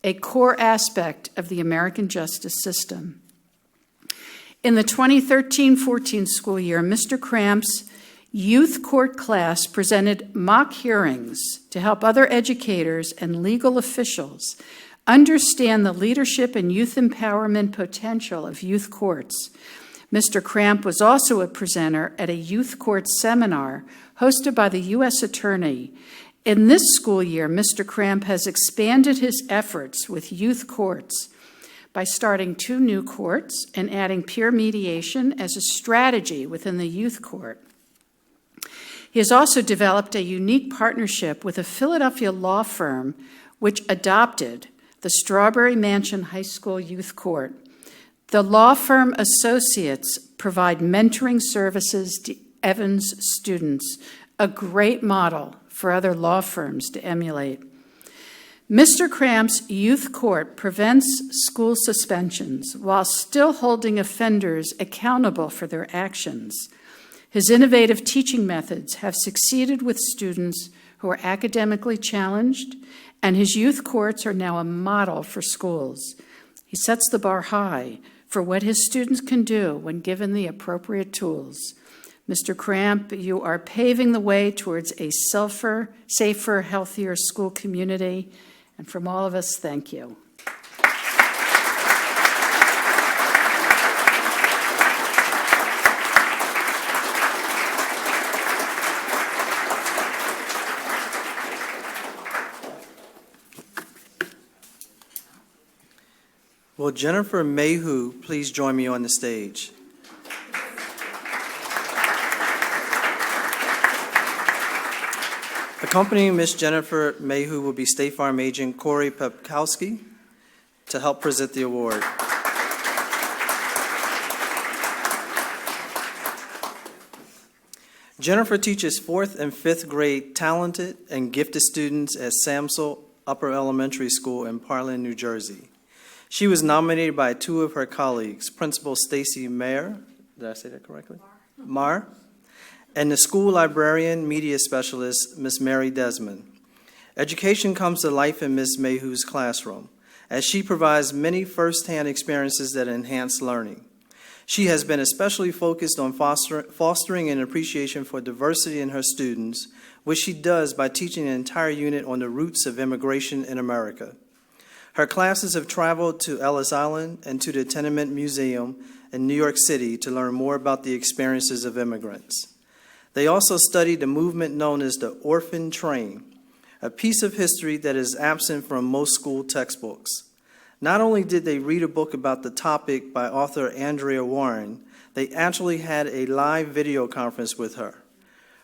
[SPEAKER 2] a core aspect of the American justice system. In the 2013-14 school year, Mr. Cramp's Youth Court class presented mock hearings to help other educators and legal officials understand the leadership and youth empowerment potential of youth courts. Mr. Cramp was also a presenter at a youth court seminar hosted by the U.S. Attorney. In this school year, Mr. Cramp has expanded his efforts with youth courts by starting 2 new courts and adding peer mediation as a strategy within the youth court. He has also developed a unique partnership with a Philadelphia law firm which adopted the Strawberry Mansion High School Youth Court. The law firm associates provide mentoring services to Evans students, a great model for other law firms to emulate. Mr. Cramp's Youth Court prevents school suspensions while still holding offenders accountable for their actions. His innovative teaching methods have succeeded with students who are academically challenged, and his youth courts are now a model for schools. He sets the bar high for what his students can do when given the appropriate tools. Mr. Cramp, you are paving the way towards a safer, healthier school community, and from all of us, thank you.
[SPEAKER 4] Will Jennifer Mayhew please join me on the stage? Accompanying Ms. Jennifer Mayhew will be State Farm agent Corey Pepkowski to help present the award. Jennifer teaches 4th and 5th grade talented and gifted students at Samsel Upper Elementary School in Parlin, New Jersey. She was nominated by two of her colleagues, Principal Stacy Mayer, did I say that correctly? Marr, and the school librarian media specialist, Ms. Mary Desmond. Education comes to life in Ms. Mayhew's classroom, as she provides many firsthand experiences that enhance learning. She has been especially focused on fostering an appreciation for diversity in her students, which she does by teaching an entire unit on the roots of immigration in America. Her classes have traveled to Ellis Island and to the Tenement Museum in New York City to learn more about the experiences of immigrants. They also studied the movement known as the Orphan Train, a piece of history that is absent from most school textbooks. Not only did they read a book about the topic by author Andrea Warren, they actually had a live video conference with her,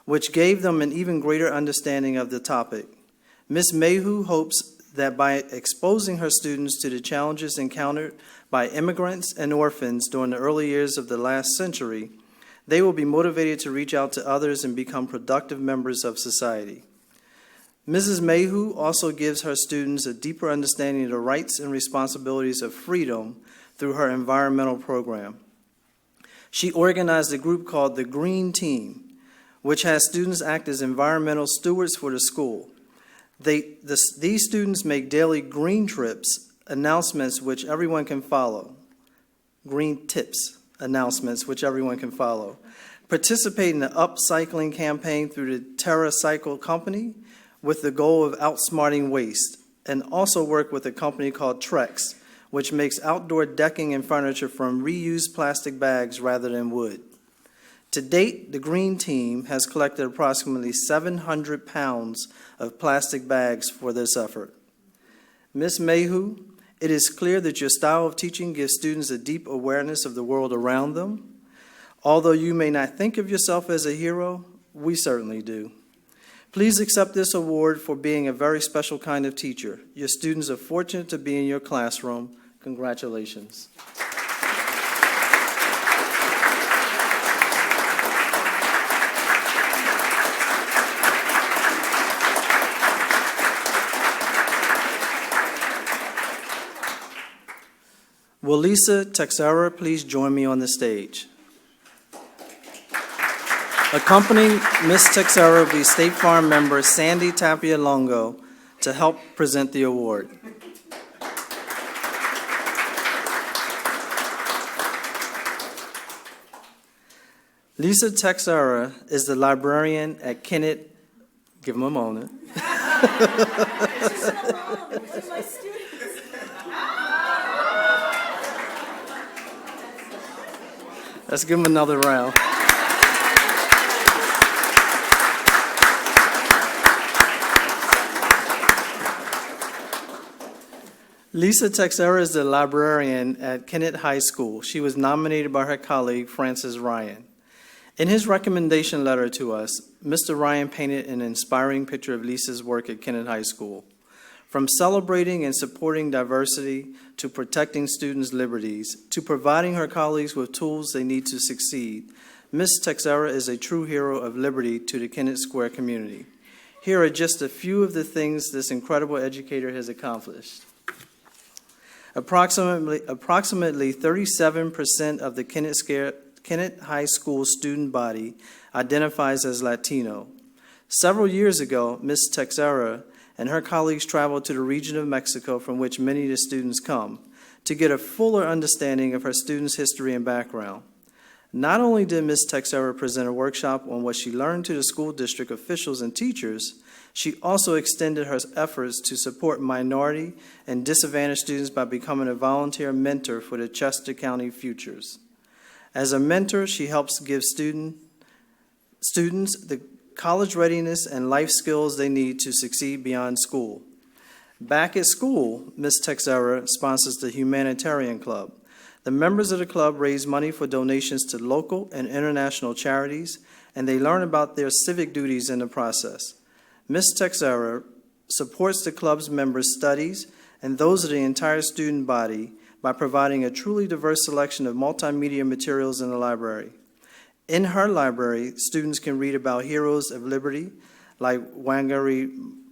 [SPEAKER 4] which gave them an even greater understanding of the topic. Ms. Mayhew hopes that by exposing her students to the challenges encountered by immigrants and orphans during the early years of the last century, they will be motivated to reach out to others and become productive members of society. Mrs. Mayhew also gives her students a deeper understanding of the rights and responsibilities of freedom through her environmental program. She organized a group called the Green Team, which has students act as environmental stewards for the school. These students make daily green trips announcements which everyone can follow. Green tips announcements which everyone can follow. Participate in the upcycling campaign through the TerraCycle company with the goal of outsmarting waste, and also work with a company called Trex, which makes outdoor decking and furniture from reused plastic bags rather than wood. To date, the Green Team has collected approximately 700 pounds of plastic bags for this effort. Ms. Mayhew, it is clear that your style of teaching gives students a deep awareness of the world around them. Although you may not think of yourself as a hero, we certainly do. Please accept this award for being a very special kind of teacher. Your students are fortunate to be in your classroom. Congratulations. Will Lisa Texera please join me on the stage? Accompanying Ms. Texera will be State Farm member Sandy Tapia Longo to help present the award. Lisa Texera is the librarian at Kennett. Give him a moment. Let's give him another round. Lisa Texera is the librarian at Kennett High School. She was nominated by her colleague, Francis Ryan. In his recommendation letter to us, Mr. Ryan painted an inspiring picture of Lisa's work at Kennett High School. From celebrating and supporting diversity to protecting students' liberties to providing her colleagues with tools they need to succeed, Ms. Texera is a true hero of liberty to the Kennett Square community. Here are just a few of the things this incredible educator has accomplished. Approximately 37% of the Kennett High School student body identifies as Latino. Several years ago, Ms. Texera and her colleagues traveled to the region of Mexico from which many of the students come to get a fuller understanding of her students' history and background. Not only did Ms. Texera present a workshop on what she learned to the school district officials and teachers, she also extended her efforts to support minority and disadvantaged students by becoming a volunteer mentor for the Chester County Futures. As a mentor, she helps give students the college readiness and life skills they need to succeed beyond school. Back at school, Ms. Texera sponsors the Humanitarian Club. The members of the club raise money for donations to local and international charities, and they learn about their civic duties in the process. Ms. Texera supports the club's members' studies and those of the entire student body by providing a truly diverse selection of multimedia materials in the library. In her library, students can read about heroes of liberty like Wangari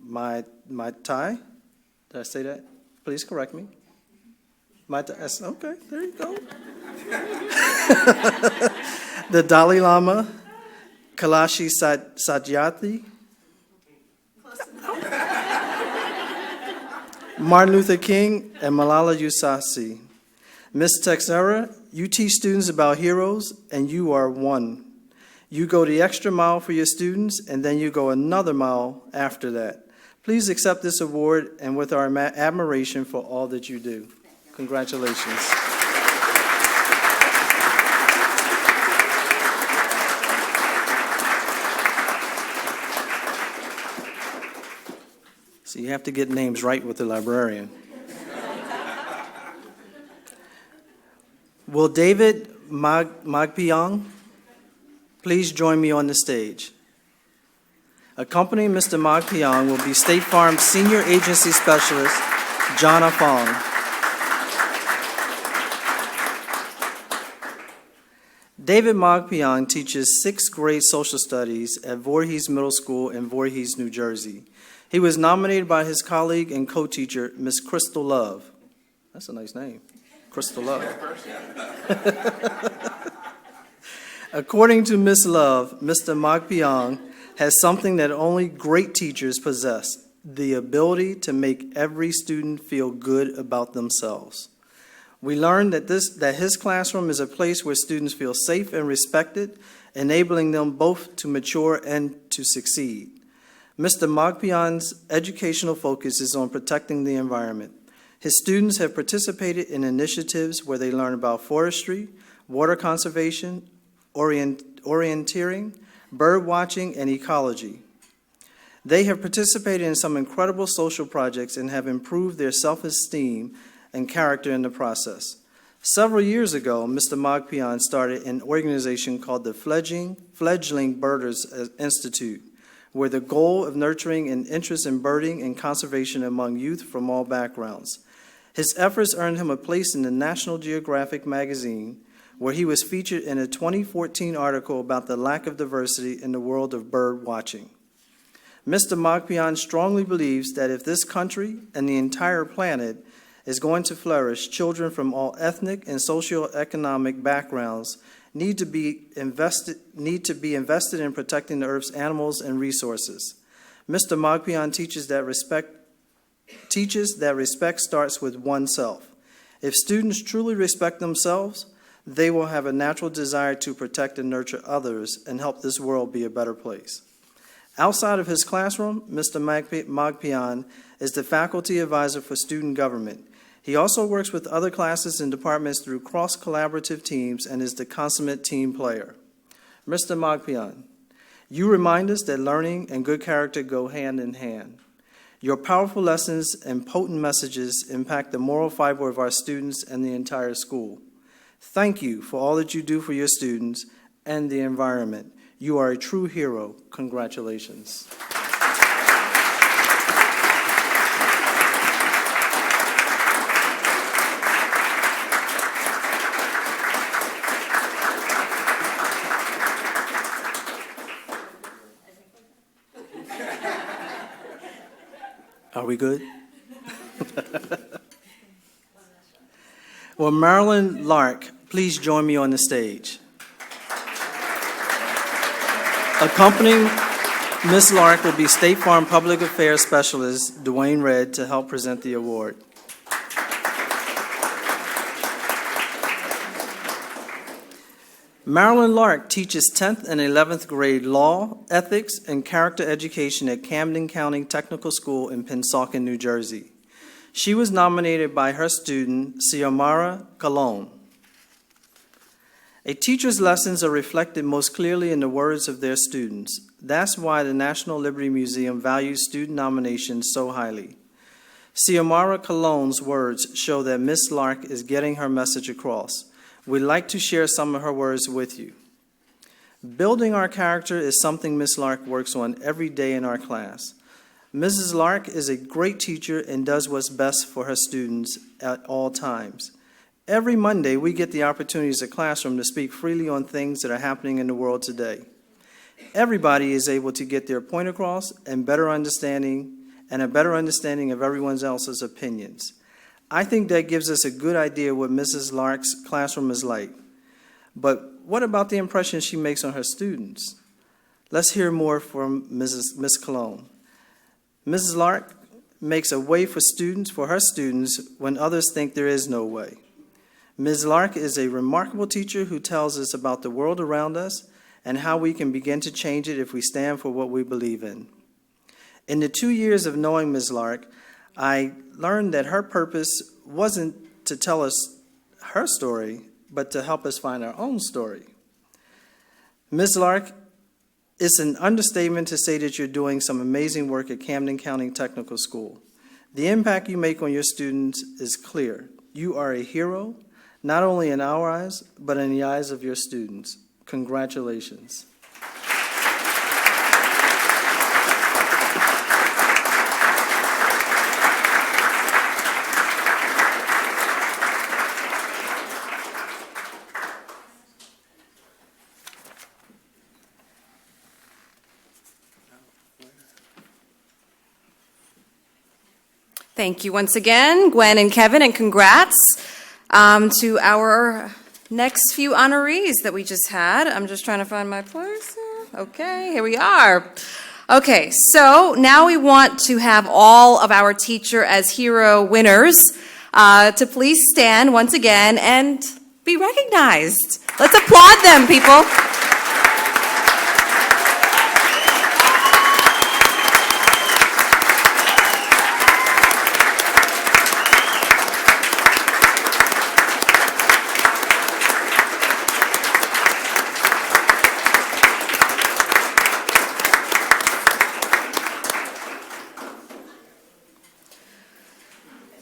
[SPEAKER 4] Maathai, Did I say that? Please correct me. Okay, there you go. The Dalai Lama, Kailashi Satyarthi, Martin Luther King, and Malala Yousafzai. Ms. Texera, you teach students about heroes, and you are one. You go the extra mile for your students, and then you go another mile after that. Please accept this award, and with our admiration for all that you do. Congratulations. So you have to get names right with the librarian. Will David Magpiang please join me on the stage? Accompanying Mr. Magpiang will be State Farm Senior Agency Specialist, Jonna Fong. David Magpiang teaches 6th grade social studies at Voorhees Middle School in Voorhees, New Jersey. He was nominated by his colleague and co-teacher, Ms. Crystal Love. That's a nice name, Crystal Love. According to Ms. Love, Mr. Magpiang has something that only great teachers possess, the ability to make every student feel good about themselves. We learned that his classroom is a place where students feel safe and respected, enabling them both to mature and to succeed. Mr. Magpiang's educational focus is on protecting the environment. His students have participated in initiatives where they learn about forestry, water conservation, orienteering, bird watching, and ecology. They have participated in some incredible social projects and have improved their self-esteem and character in the process. Several years ago, Mr. Magpiang started an organization called the Fledgling Birders Institute, where the goal of nurturing an interest in birding and conservation among youth from all backgrounds. His efforts earned him a place in the National Geographic magazine, where he was featured in a 2014 article about the lack of diversity in the world of bird watching. Mr. Magpiang strongly believes that if this country and the entire planet is going to flourish, children from all ethnic and socioeconomic backgrounds need to be invested in protecting the Earth's animals and resources. Mr. Magpiang teaches that respect starts with oneself. If students truly respect themselves, they will have a natural desire to protect and nurture others and help this world be a better place. Outside of his classroom, Mr. Magpiang is the faculty advisor for student government. He also works with other classes and departments through cross-collaborative teams and is the consummate team player. Mr. Magpiang, you remind us that learning and good character go hand in hand. Your powerful lessons and potent messages impact the moral fiber of our students and the entire school. Thank you for all that you do for your students and the environment. You are a true hero. Congratulations. Are we good? Well, Marilyn Lark, please join me on the stage. Accompanying Ms. Lark will be State Farm Public Affairs Specialist Dwayne Redd to help present the award. Marilyn Lark teaches 10th and 11th grade law, ethics, and character education at Camden County Technical School in Pennsauken, New Jersey. She was nominated by her student, Xiomara Colon. A teacher's lessons are reflected most clearly in the words of their students. That's why the National Liberty Museum values student nominations so highly. Xiomara Colon's words show that Ms. Lark is getting her message across. We'd like to share some of her words with you. Building our character is something Ms. Lark works on every day in our class. Mrs. Lark is a great teacher and does what's best for her students at all times. Every Monday, we get the opportunity as a classroom to speak freely on things that are happening in the world today. Everybody is able to get their point across and better understanding and a better understanding of everyone else's opinions. I think that gives us a good idea what Mrs. Lark's classroom is like. But what about the impression she makes on her students? Let's hear more from Ms. Cologne. Mrs. Lark makes a way for her students when others think there is no way. Ms. Lark is a remarkable teacher who tells us about the world around us and how we can begin to change it if we stand for what we believe in. In the 2 years of knowing Ms. Lark, I learned that her purpose wasn't to tell us her story, but to help us find our own story. Ms. Lark, it's an understatement to say that you're doing some amazing work at Camden County Technical School. The impact you make on your students is clear. You are a hero, not only in our eyes, but in the eyes of your students. Congratulations.
[SPEAKER 1] Thank you once again, Gwen and Kevin, and congrats to our next few honorees that we just had. I'm just trying to find my place here. Okay, here we are. Okay, so now we want to have all of our Teacher as Hero winners to please stand once again and be recognized. Let's applaud them, people.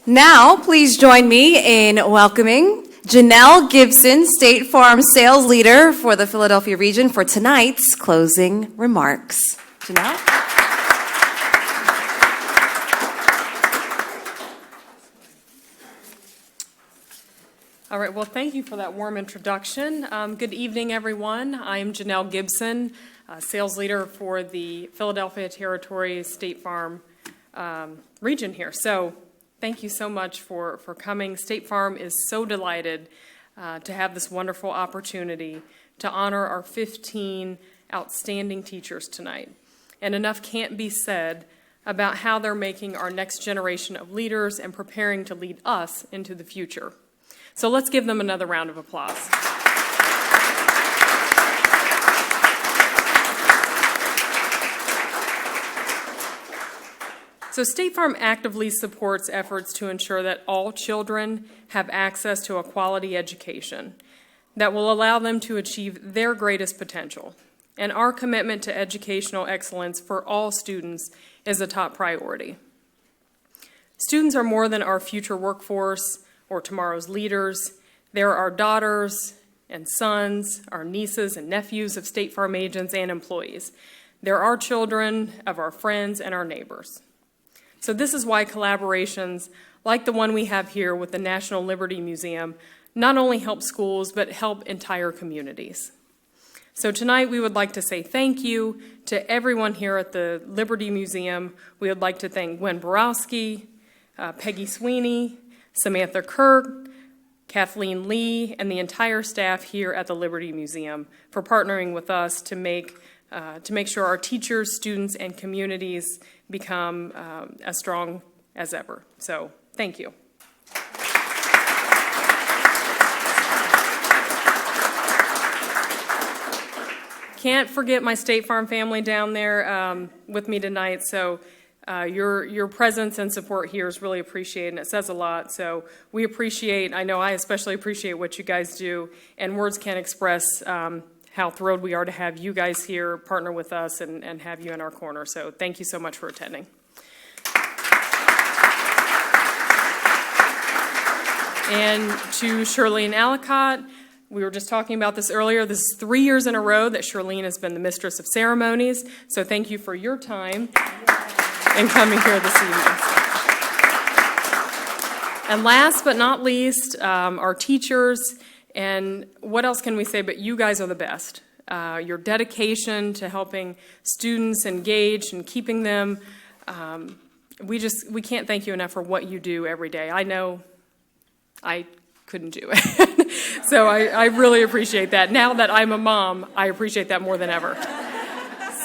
[SPEAKER 1] Now, please join me in welcoming Janelle Gibson, State Farm Sales Leader for the Philadelphia region, for tonight's closing remarks. Janelle?
[SPEAKER 5] All right, well, thank you for that warm introduction. Good evening, everyone. I am Janelle Gibson, Sales Leader for the Philadelphia Territory State Farm region here. So, thank you so much for coming. State Farm is so delighted to have this wonderful opportunity to honor our 15 outstanding teachers tonight. And enough can't be said about how they're making our next generation of leaders and preparing to lead us into the future. So let's give them another round of applause. So State Farm actively supports efforts to ensure that all children have access to a quality education that will allow them to achieve their greatest potential. And our commitment to educational excellence for all students is a top priority. Students are more than our future workforce or tomorrow's leaders. They're our daughters and sons, our nieces and nephews of State Farm agents and employees. They're our children, of our friends, and our neighbors. So this is why collaborations like the one we have here with the National Liberty Museum not only help schools, but help entire communities. So tonight we would like to say thank you to everyone here at the Liberty Museum. We would like to thank Gwen Borowski, Peggy Sweeney, Samantha Kirk, Kathleen Lee, and the entire staff here at the Liberty Museum for partnering with us to make sure our teachers, students, and communities become as strong as ever. So, thank you. Can't forget my State Farm family down there with me tonight. So, your presence and support here is really appreciated, and it says a lot. So, we appreciate, I know I especially appreciate what you guys do, and words can't express how thrilled we are to have you guys here, partner with us, and have you in our corner. So thank you so much for attending. And to Shirlene Allicott, we were just talking about this earlier. This is 3 years in a row that Shirlene has been the Mistress of Ceremonies. So thank you for your time and coming here this evening. And last but not least, our teachers. And what else can we say, but you guys are the best. Your dedication to helping students engage and keeping them we can't thank you enough for what you do every day. I know I couldn't do it. So I really appreciate that. Now that I'm a mom, I appreciate that more than ever.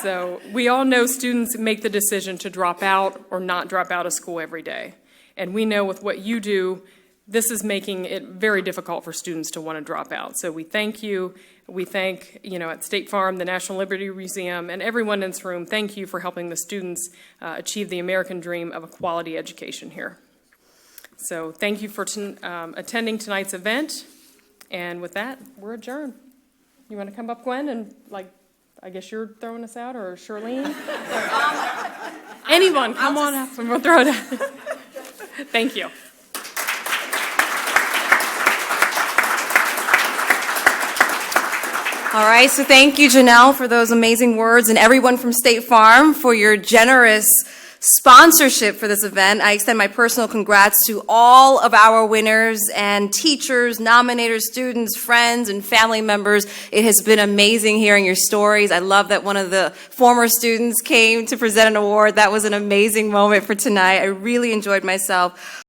[SPEAKER 5] So we all know students make the decision to drop out or not drop out of school every day. And we know with what you do, this is making it very difficult for students to want to drop out. So we thank you. We thank, at State Farm, the National Liberty Museum, and everyone in this room, thank you for helping the students achieve the American dream of a quality education here. So thank you for attending tonight's event. And with that, we're adjourned. You want to come up, Gwen, and I guess you're throwing us out, or Charlene? Anyone, come on up and we'll throw it out. Thank you.
[SPEAKER 1] All right, so thank you, Janelle, for those amazing words, and everyone from State Farm for your generous sponsorship for this event. I extend my personal congrats to all of our winners and teachers, nominators, students, friends, and family members. It has been amazing hearing your stories. I love that one of the former students came to present an award. That was an amazing moment for tonight. I really enjoyed myself.